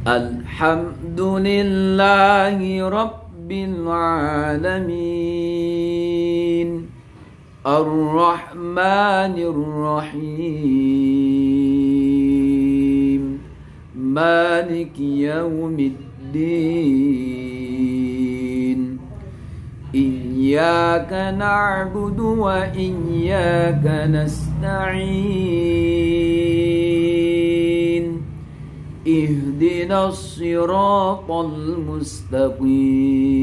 Alhamdulillahi Rabbil Alamin. Ar-Rahmanir-Rahim. Maliki Yawmiddin. Iyyaka na'budu wa iyyaka nasta'in. Ihdinas siratal mustaqim.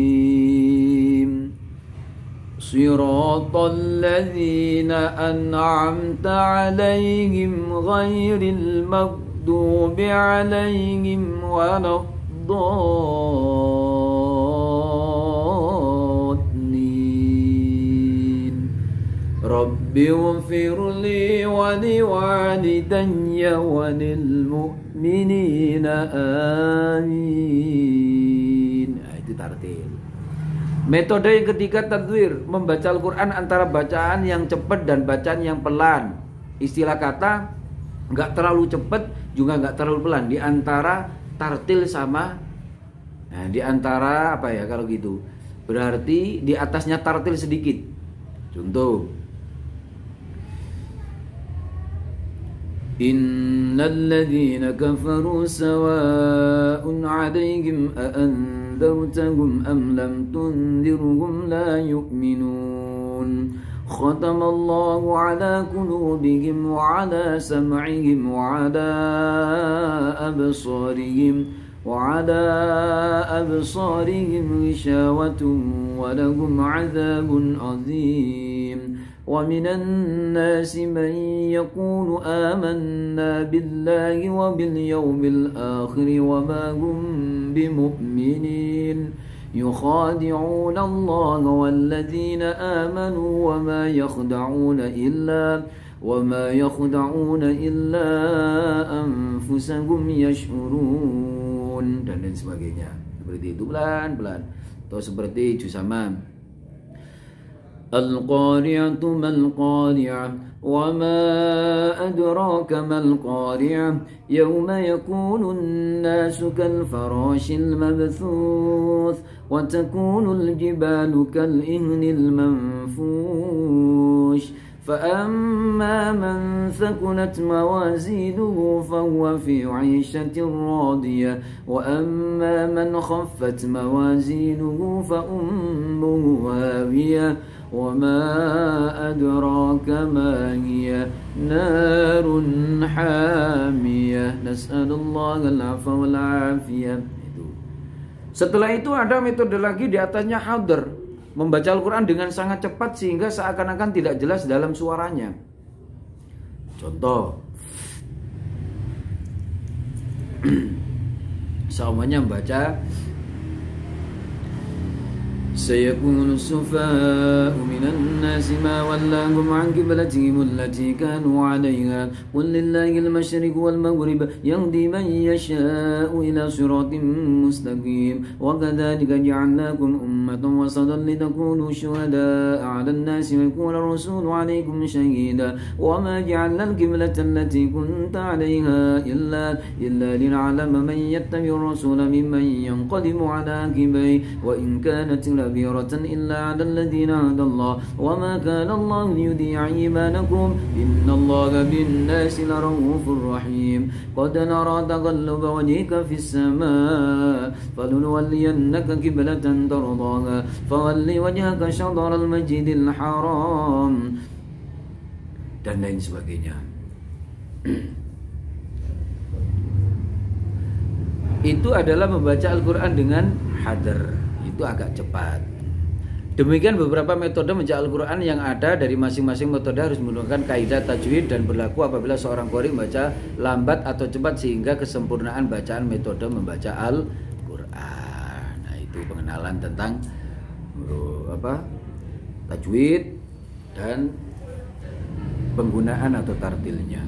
Siratal ladzina an'amta 'alaihim ghairil maghdubi 'alaihim waladdallin. Rabbighfirli wa liwalidayya wa lil mu'minina amin. Nah, itu tartil. Metode yang ketiga tadwir, membaca Al-Quran antara bacaan yang cepat dan bacaan yang pelan. Istilah kata nggak terlalu cepat juga nggak terlalu pelan, di antara tartil sama, nah di antara apa ya kalau gitu, berarti di atasnya tartil sedikit. Contoh, Innal ladzina kafaru sawa'un 'alaihim a'anzartahum am lam tunzirhum la yu'minun. Khatamallahu 'ala qulubihim wa 'ala sam'ihim wa 'ala absarihim ghishawatun wa lahum 'adzabun 'adzim. ومن الناس من يقول آمنا بالله وباليوم الآخر وما هم بمؤمنين يخادعون الله والذين آمنوا وما يخدعون إلا أنفسهم يشعرون, dan lain sebagainya. Seperti itu pelan-pelan. Atau seperti Jusama, Al-Qari'atu mal-Qari'ah wa ma adraka mal-Qari'ah yawma yakunu an-nasu kal-farashil mabthuth wa takunu al-jibalu kal-ihnil manfush. فأما من ثقلت موازينه فهو في عيشة راضية وأما من خفت موازينه فأمه هاوية وما أدراك ما هي نار حامية نسأل الله العفو والعافية. Setelah itu ada metode lagi di atasnya hadr. membaca Al-Quran dengan sangat cepat sehingga seakan-akan tidak jelas dalam suaranya. Contoh, semuanya membaca سيكون السفهاء من الناس ما ولاهم عن قبلتهم التي كانوا عليها قل لله المشرق والمغرب يهدي من يشاء إلى صراط مستقيم وكذلك جعلناكم أمة وسطا لتكونوا شهداء على الناس ويكون الرسول عليكم شهيدا وما جعلنا القبلة التي كنت عليها إلا لنعلم من يتبع الرسول ممن ينقلب على عقبيه وإن كانت كبيرة إلا على الذين هدى الله وما كان الله ليضيع إيمانكم إن الله بالناس لرؤوف رحيم قد نرى تقلب وجهك في السماء فلنولينك قبلة ترضاها فول وجهك شطر المسجد الحرام dan lain sebagainya. Itu adalah membaca Al-Quran dengan hadar, itu agak cepat. Demikian beberapa metode membaca Al-Quran yang ada. Dari masing-masing metode harus menggunakan kaidah tajwid dan berlaku apabila seorang qari membaca lambat atau cepat sehingga kesempurnaan bacaan metode membaca Al-Quran. Nah, itu pengenalan tentang tajwid dan penggunaan atau tartilnya.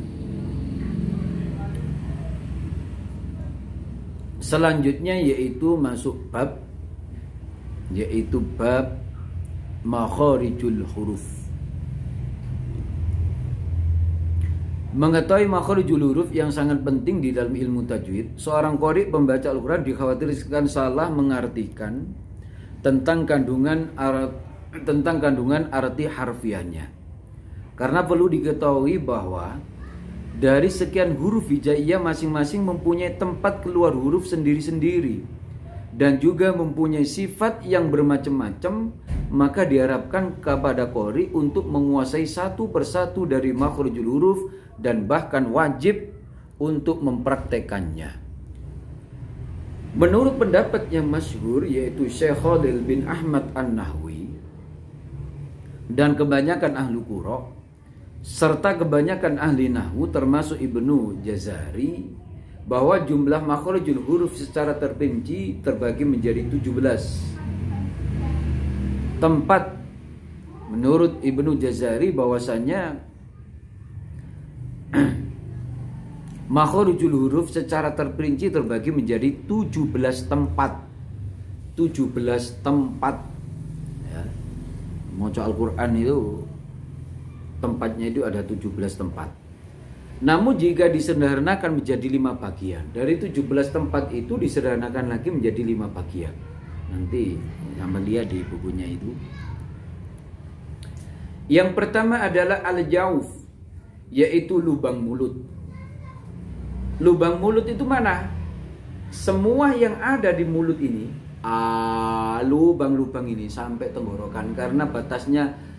Selanjutnya yaitu masuk bab, yaitu bab makharijul huruf. Mengetahui makharijul huruf yang sangat penting di dalam ilmu tajwid. Seorang qari pembaca Al-Quran dikhawatirkan salah mengartikan tentang kandungan arti harfiahnya. Karena perlu diketahui bahwa dari sekian huruf hijaiyah masing-masing mempunyai tempat keluar huruf sendiri-sendiri dan juga mempunyai sifat yang bermacam-macam, maka diharapkan kepada qari untuk menguasai satu persatu dari makhrajul huruf dan bahkan wajib untuk mempraktekannya. Menurut pendapat yang masyhur yaitu Syekh Khalil bin Ahmad An-Nahwi dan kebanyakan ahlu qura serta kebanyakan ahli nahwu termasuk Ibnu Jazari, bahwa jumlah makhrajul huruf secara terperinci terbagi menjadi 17 tempat. Menurut Ibnu Jazari bahwasanya makhrajul huruf secara terperinci terbagi menjadi 17 tempat. 17 tempat ya. Maca Al-Quran itu tempatnya itu ada 17 tempat. Namun jika disederhanakan menjadi 5 bagian, dari 17 tempat itu disederhanakan lagi menjadi 5 bagian. Nanti sampai lihat di bukunya itu. Yang pertama adalah al-jauf, yaitu lubang mulut. Lubang mulut itu mana? Semua yang ada di mulut ini, lubang-lubang ini sampai tenggorokan, karena batasnya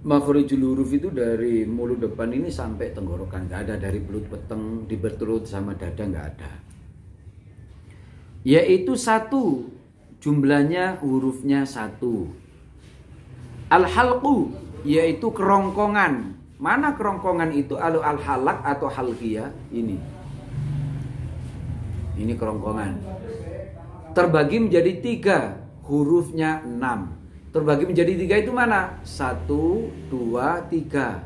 makhrajul huruf itu dari mulut depan ini sampai tenggorokan, nggak ada dari belut peteng di berturut sama dada, nggak ada. Yaitu 1, jumlahnya hurufnya 1. Al-halqu, yaitu kerongkongan. Mana kerongkongan itu? Al-halaq atau halqiyah ini. Ini kerongkongan. Terbagi menjadi 3, hurufnya 6. Terbagi menjadi 3 itu mana? 1, 2, 3.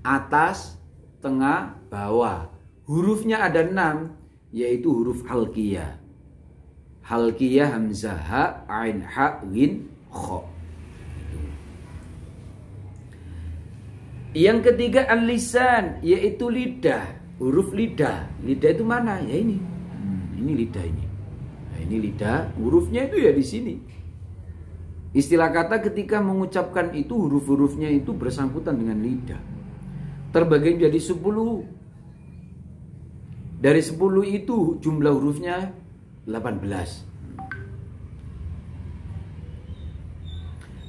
Atas, tengah, bawah. Hurufnya ada 6, yaitu huruf halqiyah. Halqiyah, hamzah, ha, ain, ha, ghin, kha. Yang ketiga al-lisan, yaitu lidah. Huruf lidah. Lidah itu mana? Ya ini. Ini lidah ini. Nah, ini lidah. Hurufnya itu ya di sini. Istilah kata ketika mengucapkan itu huruf-hurufnya itu bersangkutan dengan lidah. Terbagi menjadi 10. Dari 10 itu jumlah hurufnya 18.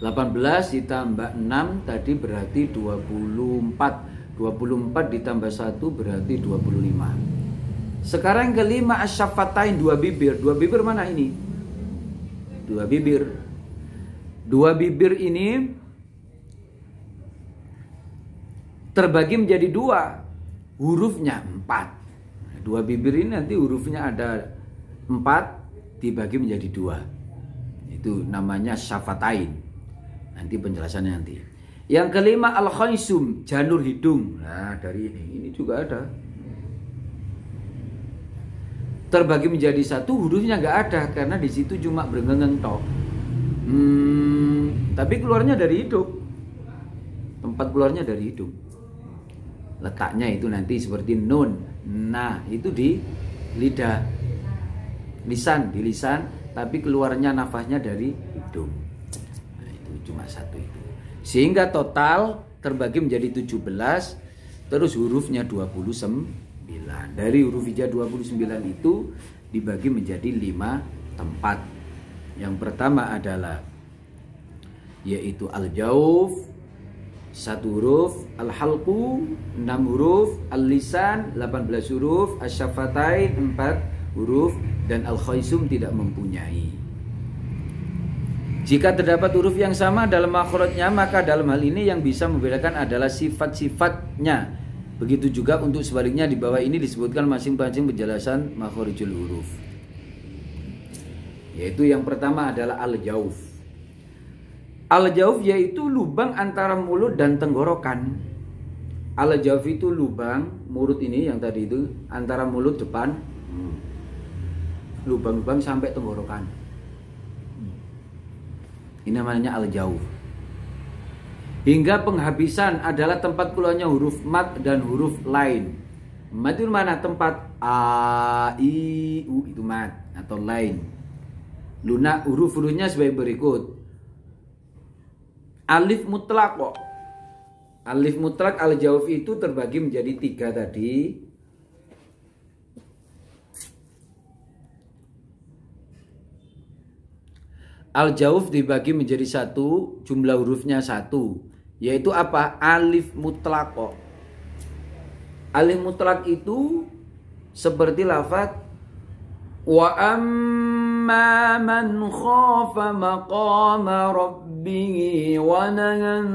18 ditambah 6 tadi berarti 24. 24 ditambah 1 berarti 25. Sekarang yang kelima asyafatain, 2 bibir. 2 bibir mana ini? 2 bibir. Dua bibir ini terbagi menjadi dua, hurufnya 4. Dua bibir ini nanti hurufnya ada 4 dibagi menjadi 2. Itu namanya syafatain. Nanti penjelasannya nanti. Yang kelima al-khaisum, janur hidung. Nah, dari ini juga ada. Terbagi menjadi 1, hurufnya nggak ada karena di situ cuma berengeng tok. Tapi keluarnya dari hidung. Tempat keluarnya dari hidung. Letaknya itu nanti seperti nun. Nah, itu di lidah. Lisan, di lisan, tapi keluarnya nafasnya dari hidung. Nah, itu cuma 1 itu. Sehingga total terbagi menjadi 17, terus hurufnya 29. Dari huruf hija 29 itu dibagi menjadi 5 tempat. Yang pertama adalah yaitu al-jauf 1 huruf, al-halqu 6 huruf, al-lisan 18 huruf, asy-syafatain 4 huruf, dan al-khaisum tidak mempunyai. Jika terdapat huruf yang sama dalam makhrajnya, maka dalam hal ini yang bisa membedakan adalah sifat-sifatnya. Begitu juga untuk sebaliknya, di bawah ini disebutkan masing-masing penjelasan makhrijul huruf. Yaitu yang pertama adalah al-jauf. Al-jauf yaitu lubang antara mulut dan tenggorokan. Al-jauf itu lubang mulut ini yang tadi itu antara mulut depan, lubang-lubang sampai tenggorokan. Ini namanya al-jauf. Hingga penghabisan adalah tempat keluarnya huruf mat dan huruf lain. Mat itu mana? Tempat a, i, u itu mat atau lain. Lunak huruf-hurufnya sebagai berikut. Alif mutlak kok. Alif mutlak al-jauf itu terbagi menjadi 3 tadi. Al-jauf dibagi menjadi 1, jumlah hurufnya 1. Yaitu apa? Alif mutlak kok. Alif mutlak itu seperti lafaz wa amma man khafa maqama rabbih wa nahan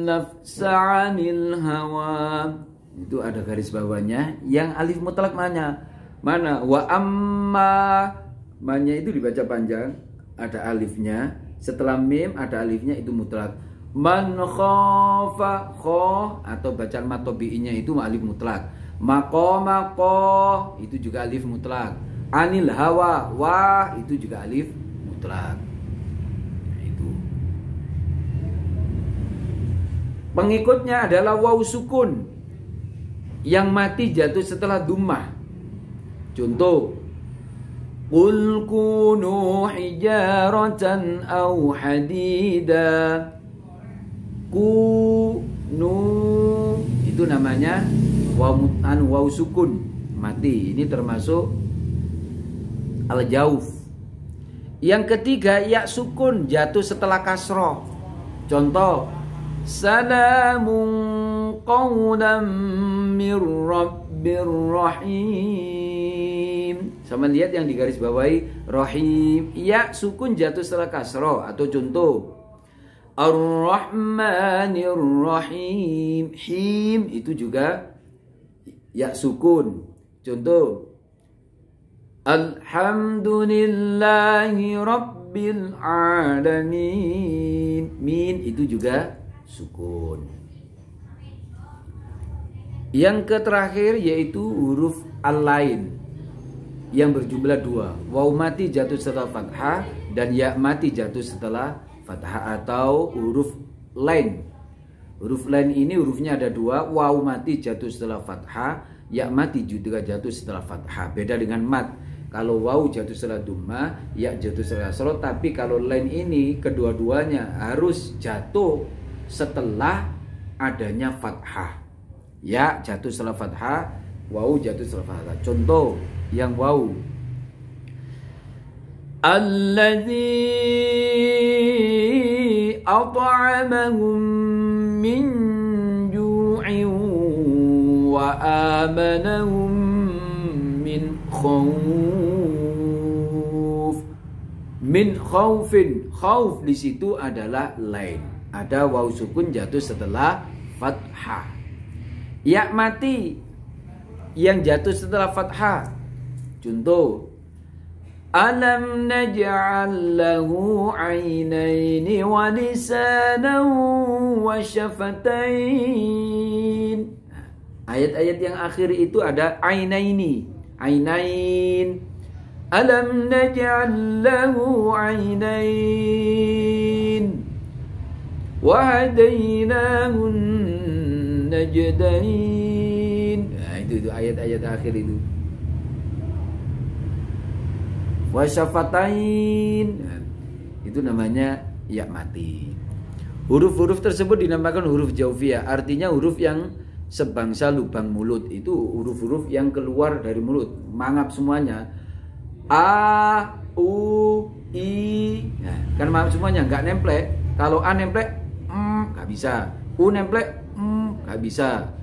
nafsa 'anil hawa. Itu ada garis bawahnya. Yang alif mutlak mana? Wa amma, manya itu dibaca panjang, ada alifnya. Setelah mim ada alifnya, itu mutlak. Man khafa, kho atau bacaan matobi'inya itu alif mutlak. Maqama qah itu juga alif mutlak. Anil hawa, wa itu juga alif mutlak. Nah, itu. Pengikutnya adalah waw sukun yang mati jatuh setelah dummah. Contoh, qul kunu hijaratan aw hadida. Kunu itu namanya waw sukun mati. Ini termasuk al-jauf. Yang ketiga ya sukun jatuh setelah kasroh. Contoh, salamun qawlan mir rabbir rahim. Sama lihat yang di garis bawahi rahim. Ya sukun jatuh setelah kasroh. Atau contoh, Ar-Rahmanir Rahim. Him itu juga ya sukun. Contoh, Alhamdulillahi Rabbil Alamin. Min itu juga sukun. Yang terakhir yaitu huruf al-lain yang berjumlah 2. Waw mati jatuh setelah fathah dan ya mati jatuh setelah fathah atau huruf lain. Huruf lain ini hurufnya ada 2. Waw mati jatuh setelah fathah, ya mati juga jatuh setelah fathah. Beda dengan mat. Kalau waw jatuh setelah dumma, ya jatuh setelah kasroh. Tapi kalau lain ini kedua-duanya harus jatuh setelah adanya fathah. Ya jatuh setelah fathah, waw jatuh setelah fathah. Contoh yang waw, alladzi at'amahum min ju'in wa amanahum min khawf. Min khaufin. Khauf di situ adalah lain. Ada waw sukun jatuh setelah fathah. Ya mati yang jatuh setelah fathah. Contoh, alam naj'al lahu 'ainaini wa lisanan wa syafatain. Ayat-ayat yang akhir itu ada ainaini, ainain. Alam naj'al lahu 'ainain wa hadainahu najdain. Nah, itu ayat-ayat akhir itu. Wa syafatain. Nah, itu namanya ya mati. Huruf-huruf tersebut dinamakan huruf jaufiyah, artinya huruf yang sebangsa lubang mulut. Itu huruf-huruf yang keluar dari mulut, mangap semuanya. A, U, I. Nah, kan mangap semuanya, nggak nemplek. Kalau A nemplek, nggak bisa. U nemplek, nggak bisa.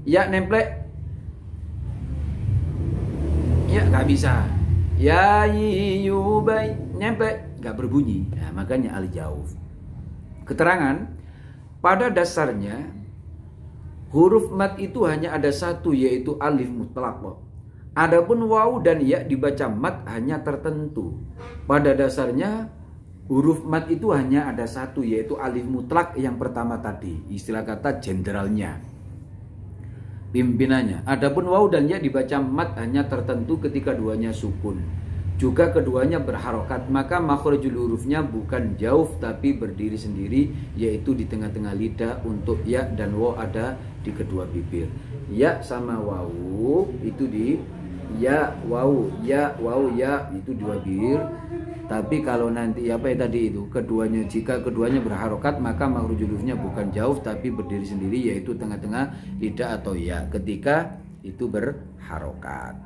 Ya nemplek, ya nggak bisa. Ya, yu, bai, nemplek, nggak berbunyi. Nah, makanya al-jauf. Keterangan, pada dasarnya huruf mat itu hanya ada satu, yaitu alif mutlaq. Adapun waw dan ya dibaca mat hanya tertentu. Pada dasarnya huruf mat itu hanya ada satu, yaitu alif mutlaq yang pertama tadi. Istilah kata jenderalnya, pimpinannya. Adapun waw dan ya dibaca mat hanya tertentu ketika duanya sukun. Juga keduanya berharokat, maka makhrajul hurufnya bukan jauf tapi berdiri sendiri, yaitu di tengah-tengah lidah. Untuk ya dan waw ada di kedua bibir. Ya sama waw itu di ya waw, ya waw, ya itu dua bibir. Tapi kalau nanti apa ya tadi itu, keduanya, jika keduanya berharokat, maka makhrajul hurufnya bukan jauf tapi berdiri sendiri, yaitu tengah-tengah lidah atau ya ketika itu berharokat.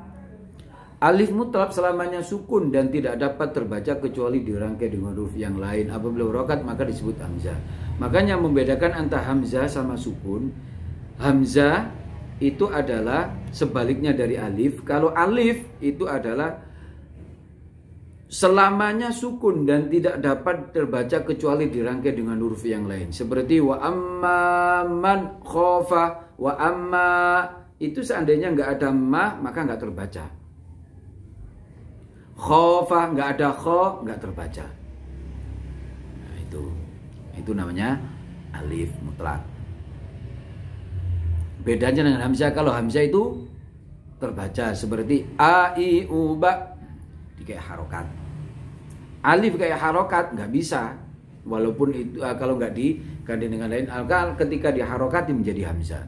Alif mutlaq selamanya sukun dan tidak dapat terbaca kecuali dirangkai dengan huruf yang lain. Apabila harokat maka disebut hamzah. Makanya membedakan antara hamzah sama sukun. Hamzah itu adalah sebaliknya dari alif. Kalau alif itu adalah selamanya sukun dan tidak dapat terbaca kecuali dirangkai dengan huruf yang lain. Seperti wa amma man khofa. Wa amma itu seandainya nggak ada ma maka nggak terbaca. Khofa nggak ada kho nggak terbaca. Nah, itu namanya alif mutlak. Bedanya dengan hamzah, kalau hamzah itu terbaca seperti a i u ba, di kayak harokat. Alif kayak harokat nggak bisa, walaupun itu kalau nggak diganti dengan lain, ketika diharokati menjadi hamzah.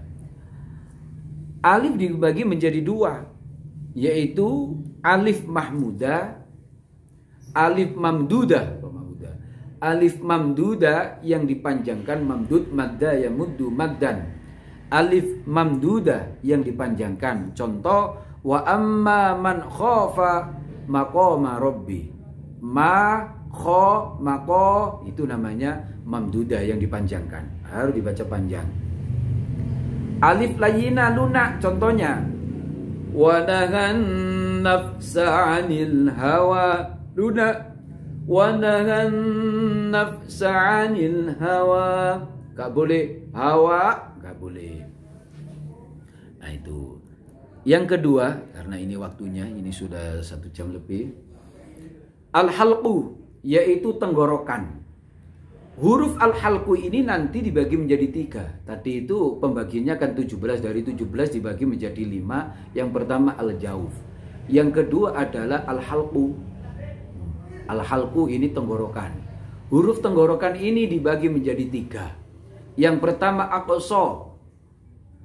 Alif dibagi menjadi dua, yaitu alif mahmudah, alif mamdudah. Alif mamdudah yang dipanjangkan, mamdud madda ya muddu maddan. Alif mamdudah yang dipanjangkan. Contoh, wa amma man khofa maqama rabbi. Ma kho maqo itu namanya mamdudah yang dipanjangkan, harus dibaca panjang. Alif layina lunak contohnya, wa nahan nafsa 'anil hawa lunak, wa nahan nafsa 'anil hawa. Gak boleh hawa, gak boleh. Nah itu. Yang kedua, karena ini waktunya, ini sudah 1 jam lebih. Al-halqu, yaitu tenggorokan. Huruf al-halqu ini nanti dibagi menjadi 3. Tadi itu pembagiannya kan 17. Dari 17 dibagi menjadi 5. Yang pertama al-jauf. Yang kedua adalah al-halqu. Al-halqu ini tenggorokan. Huruf tenggorokan ini dibagi menjadi 3. Yang pertama aqsa.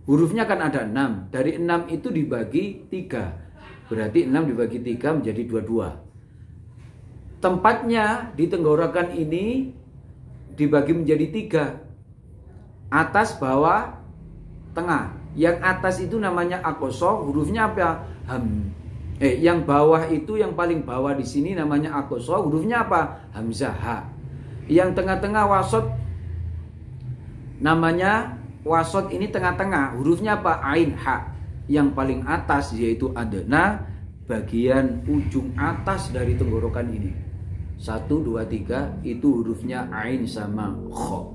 Hurufnya kan ada 6. Dari 6 itu dibagi 3. Berarti 6 dibagi 3 menjadi 22. Tempatnya di tenggorokan ini dibagi menjadi 3. Atas, bawah, tengah. Yang atas itu namanya aqsa, hurufnya apa? Yang bawah itu, yang paling bawah di sini namanya aqsa, hurufnya apa? Hamzah, ha. Yang tengah-tengah wasot, namanya wasot, ini tengah-tengah, hurufnya apa? Ain, ha. Yang paling atas yaitu adna, bagian ujung atas dari tenggorokan ini. 1, 2, 3 itu hurufnya ain sama kho.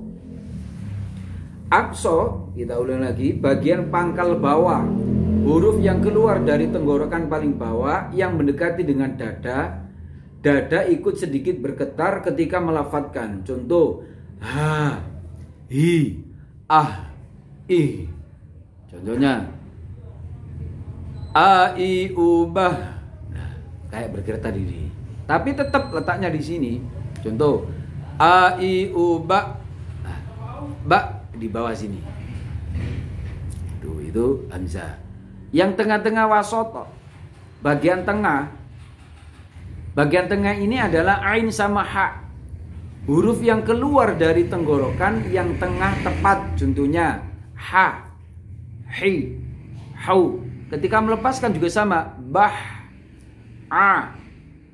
Aqsa, kita ulang lagi, bagian pangkal bawah, huruf yang keluar dari tenggorokan paling bawah yang mendekati dengan dada. Dada ikut sedikit bergetar ketika melafadzkan. Contoh, ha, hi, ah, i. Contohnya, a, i, u, bah. Nah, kayak bergetar tadi. Tapi tetap letaknya di sini. Contoh, a, i, u, ba. Nah, ba di bawah sini. Tuh, itu hamzah. Yang tengah-tengah wasoto, bagian tengah. Bagian tengah ini adalah ain sama ha. Huruf yang keluar dari tenggorokan yang tengah tepat. Contohnya, ha, hi, hau. Ketika melepaskan juga sama. Bah, a,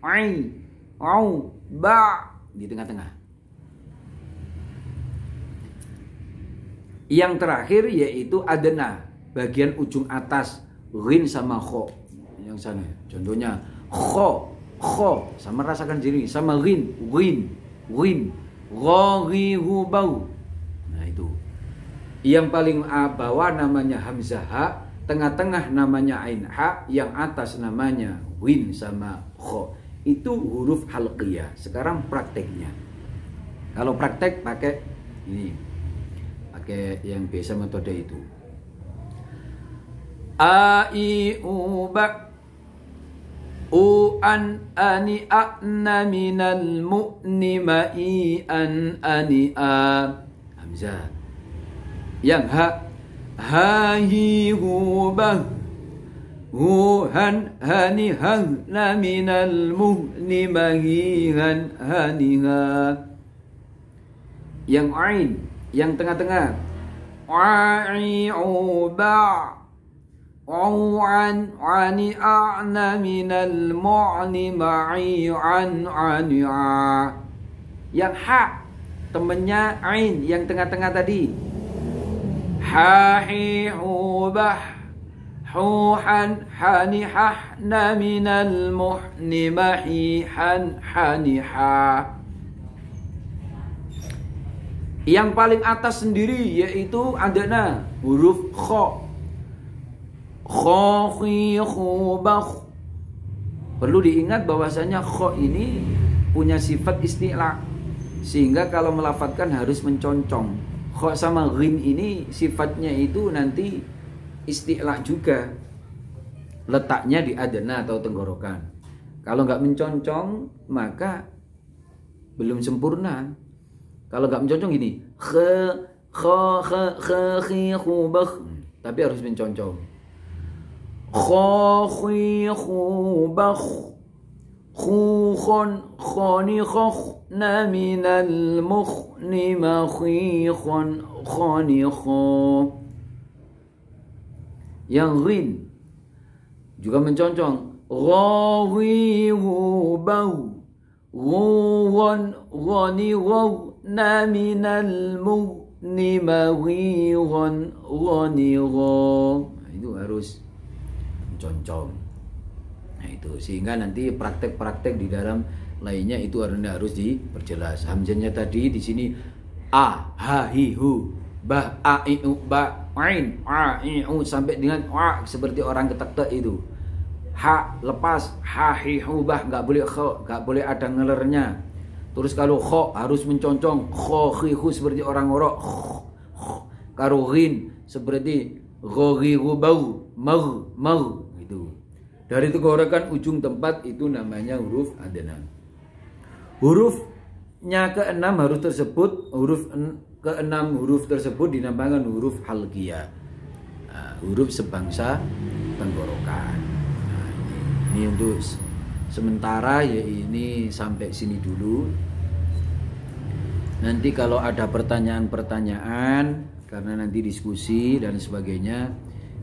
ai, au, ba. Di tengah-tengah. Yang terakhir yaitu adna, bagian ujung atas, ghin sama kho. Yang sana. Contohnya, kho, kho, sama rasakan sendiri, sama ghin, ghin, ghin, ghi, hu, bau. Nah itu. Yang paling bawah namanya hamzah ha, tengah-tengah namanya ain ha, yang atas namanya ghin sama kho. Itu huruf halqiyah. Sekarang prakteknya. Kalau praktek pakai ini, pakai yang biasa metode itu. A, i, u, ba. U, an, ani, a, na, minal, mu'ni, ma, i, an, ani, a. Hamzah. Yang ha, ha, hi, hu, bah. Hu, han, hani, hang, na, minal, mu'ni, ma, hi, han, hani, ha. Yang ain, yang tengah-tengah. Wa'i, u, ba'. An, ani, a'na, minal, mu'ni, ma'i, an, ani, a. Yang ha, temennya ain, yang tengah-tengah tadi. Ha, hi, hu, bah. Hu, han, hani, hahna, minal, mu'ni, ma'i, han, hani, ha. Yang paling atas sendiri yaitu adana, huruf kho. Kho, khi, khu, bah. Perlu diingat bahwasanya kho ini punya sifat isti'la, sehingga kalau melafadzkan harus menconcong. Kho sama ghin ini sifatnya itu nanti isti'la juga, letaknya di adana atau tenggorokan. Kalau nggak menconcong maka belum sempurna. Kalau nggak menconcong gini, khe, kho, khe, khi, khu, bah. Tapi harus menconcong. Kho, khi, khu, bah. Khu, khon, khoni, khokh, na, minal, mukhni, ma, khi, khon, khoni, kho. Yang ghin juga menconcong. Ghawi, hu, bau. Ghuwan, ghani, ghaw, na, minal, mughni, ma, ghi, ghan, ghani, ghaw. Itu harus menconcong. Nah itu, sehingga nanti praktek-praktek di dalam lainnya itu harus diperjelas. Hamzahnya tadi di sini a, ha, hi, hu, bah, a, i, u, ba, ain, a, i, u, sampai dengan a, seperti orang ketek-tek itu. Ha lepas, ha, hi, hu, bah, nggak boleh kho, nggak boleh ada ngelernya. Terus kalau kho harus menconcong, kho, hi, hu, seperti orang ngorok. Kalau ghin seperti gho, ghi, hu, bau, mau, mau. Dari tenggorokan ujung tempat itu namanya huruf adna. Hurufnya ke-6 harus tersebut, ke-6 huruf tersebut dinamakan huruf halqiyah. Nah, huruf sebangsa tenggorokan. Nah, ini untuk sementara ya, ini sampai sini dulu. Nanti kalau ada pertanyaan-pertanyaan karena nanti diskusi dan sebagainya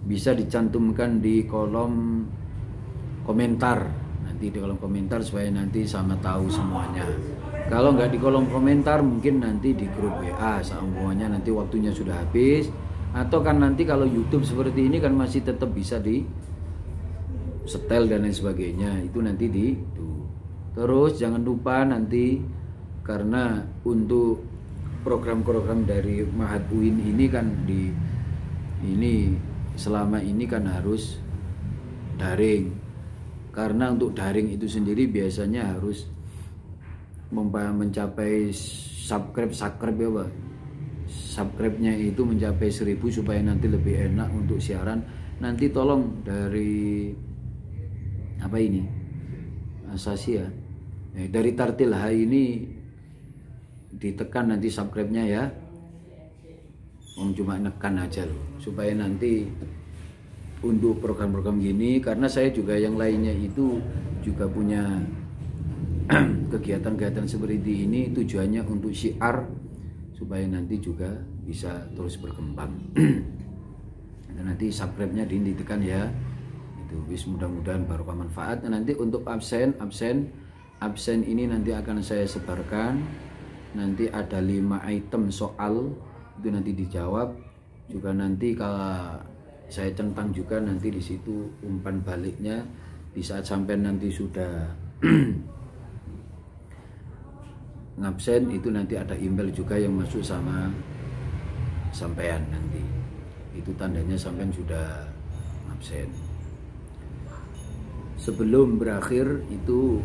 bisa dicantumkan di kolom komentar, nanti di kolom komentar supaya nanti sama tahu semuanya. Kalau nggak di kolom komentar mungkin nanti di grup WA semuanya, nanti waktunya sudah habis. Atau kan nanti kalau YouTube seperti ini kan masih tetap bisa di setel dan lain sebagainya, itu nanti Terus jangan lupa nanti, karena untuk program-program dari Mahat UIN ini kan selama ini kan harus daring. Karena untuk daring itu sendiri biasanya harus mencapai subscribe ya Pak. Subscribe-nya itu mencapai 1000 supaya nanti lebih enak untuk siaran. Nanti tolong dari Asasi ya. Dari Tartil H ini ditekan nanti subscribe-nya ya. Cuma nekan aja loh, supaya nanti untuk program-program gini, karena saya juga yang lainnya itu juga punya kegiatan-kegiatan seperti ini, tujuannya untuk syiar supaya nanti juga bisa terus berkembang. Dan nanti subscribe-nya ditekan ya. Itu mudah-mudahan barokah manfaat. Nanti untuk absen ini nanti akan saya sebarkan. Nanti ada 5 item soal, itu nanti dijawab. Juga nanti kalau saya centang juga nanti di situ umpan baliknya di saat sampai nanti sudah ngabsen, itu nanti ada email juga yang masuk sama sampean nanti. Itu tandanya sampean sudah ngabsen. Sebelum berakhir itu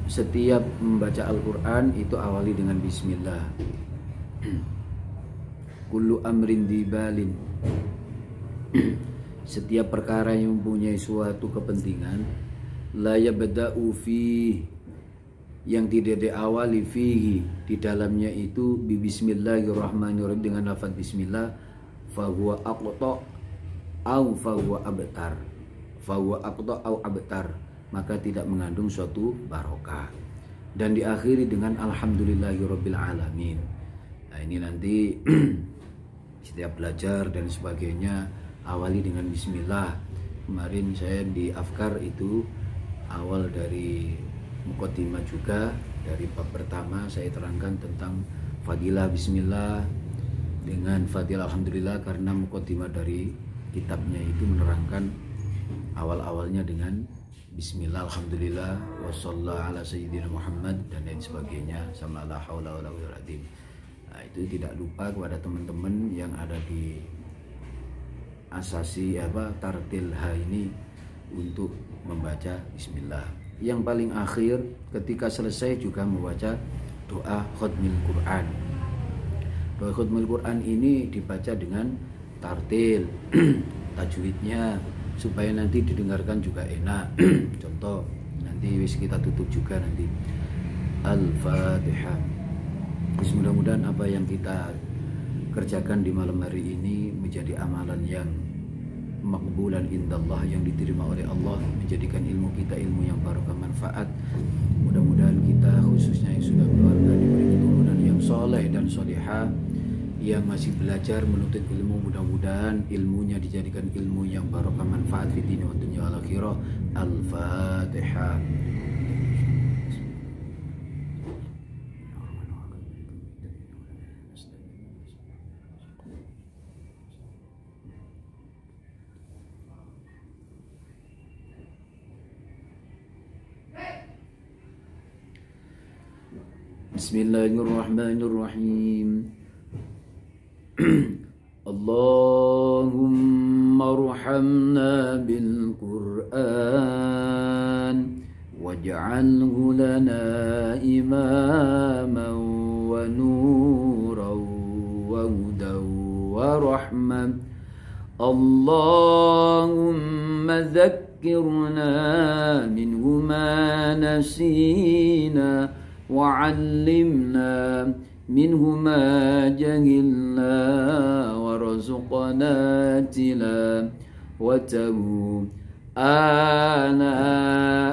setiap membaca Al-Quran itu awali dengan bismillah. Kullu amrin dibalin. Setiap perkara yang mempunyai suatu kepentingan, la yabda'u fi, yang tidak diawali fihi, di dalamnya itu bi bismillahirrahmanirrahim, dengan lafaz bismillah, fahuwa aqta au fahuwa abtar. Fahuwa aqta au abtar, maka tidak mengandung suatu barokah. Dan diakhiri dengan alhamdulillahirabbil alamin. Nah, ini nanti setiap belajar dan sebagainya awali dengan bismillah. Kemarin saya di Afkar itu awal dari muqaddimah juga, dari bab pertama saya terangkan tentang fadilah bismillah dengan fadilah alhamdulillah, karena muqaddimah dari kitabnya itu menerangkan awal-awalnya dengan bismillah, alhamdulillah, wassallallahu ala sayyidina Muhammad dan lain sebagainya, sama la haula wala quwwata illa billah. Nah, itu tidak lupa kepada teman-teman yang ada di Asasi Tartil H ini untuk membaca bismillah. Yang paling akhir ketika selesai juga membaca doa khutmil Quran. Doa khutmil Quran ini dibaca dengan tartil tajwidnya supaya nanti didengarkan juga enak. Contoh nanti kita tutup juga nanti Al-Fatihah. Mudah-mudahan apa yang kita kerjakan di malam hari ini menjadi amalan yang makbulan indallah, yang diterima oleh Allah, menjadikan ilmu kita ilmu yang barokah manfaat. Mudah-mudahan kita khususnya yang sudah keluarga diberi keturunan yang soleh dan solihah, yang masih belajar menuntut ilmu, mudah-mudahan ilmunya dijadikan ilmu yang barokah manfaat fi dini wa dunya wal akhirah. Al-Fatihah. Bismillahirrahmanirrahim. Allahumma arhamna bil Qur'an waj'alhu lana imaman wa nuran wa hudan wa rahman. Allahumma dhakkirna minhu ma nasina wa'allimna minhu ma jahilna warzuqna tilawatahu ana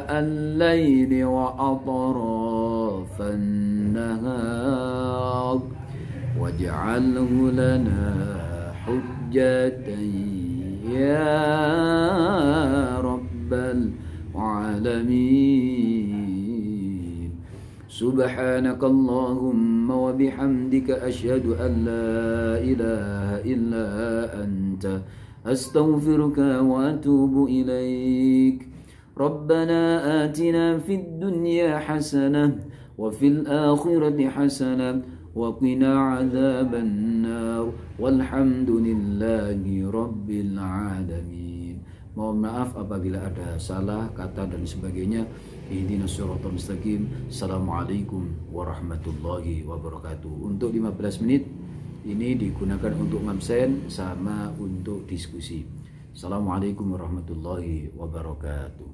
al-layli wa atrafan nahar waj'alhu lana hujjatan ya rabbal alamin. Subhanaka Allahumma wa bihamdika asyhadu an la ilaha illa anta astaghfiruka wa atubu ilaik. ربنا آتنا في الدنيا حسنة وفي الآخرة حسنة وقنا عذاب النار والحمد لله رب العالمين. Mohon maaf apabila ada salah kata dan sebagainya. Ihdinas siratal mustaqim. Assalamualaikum warahmatullahi wabarakatuh. Untuk 15 menit ini digunakan untuk ngabsen sama untuk diskusi. Assalamualaikum warahmatullahi wabarakatuh.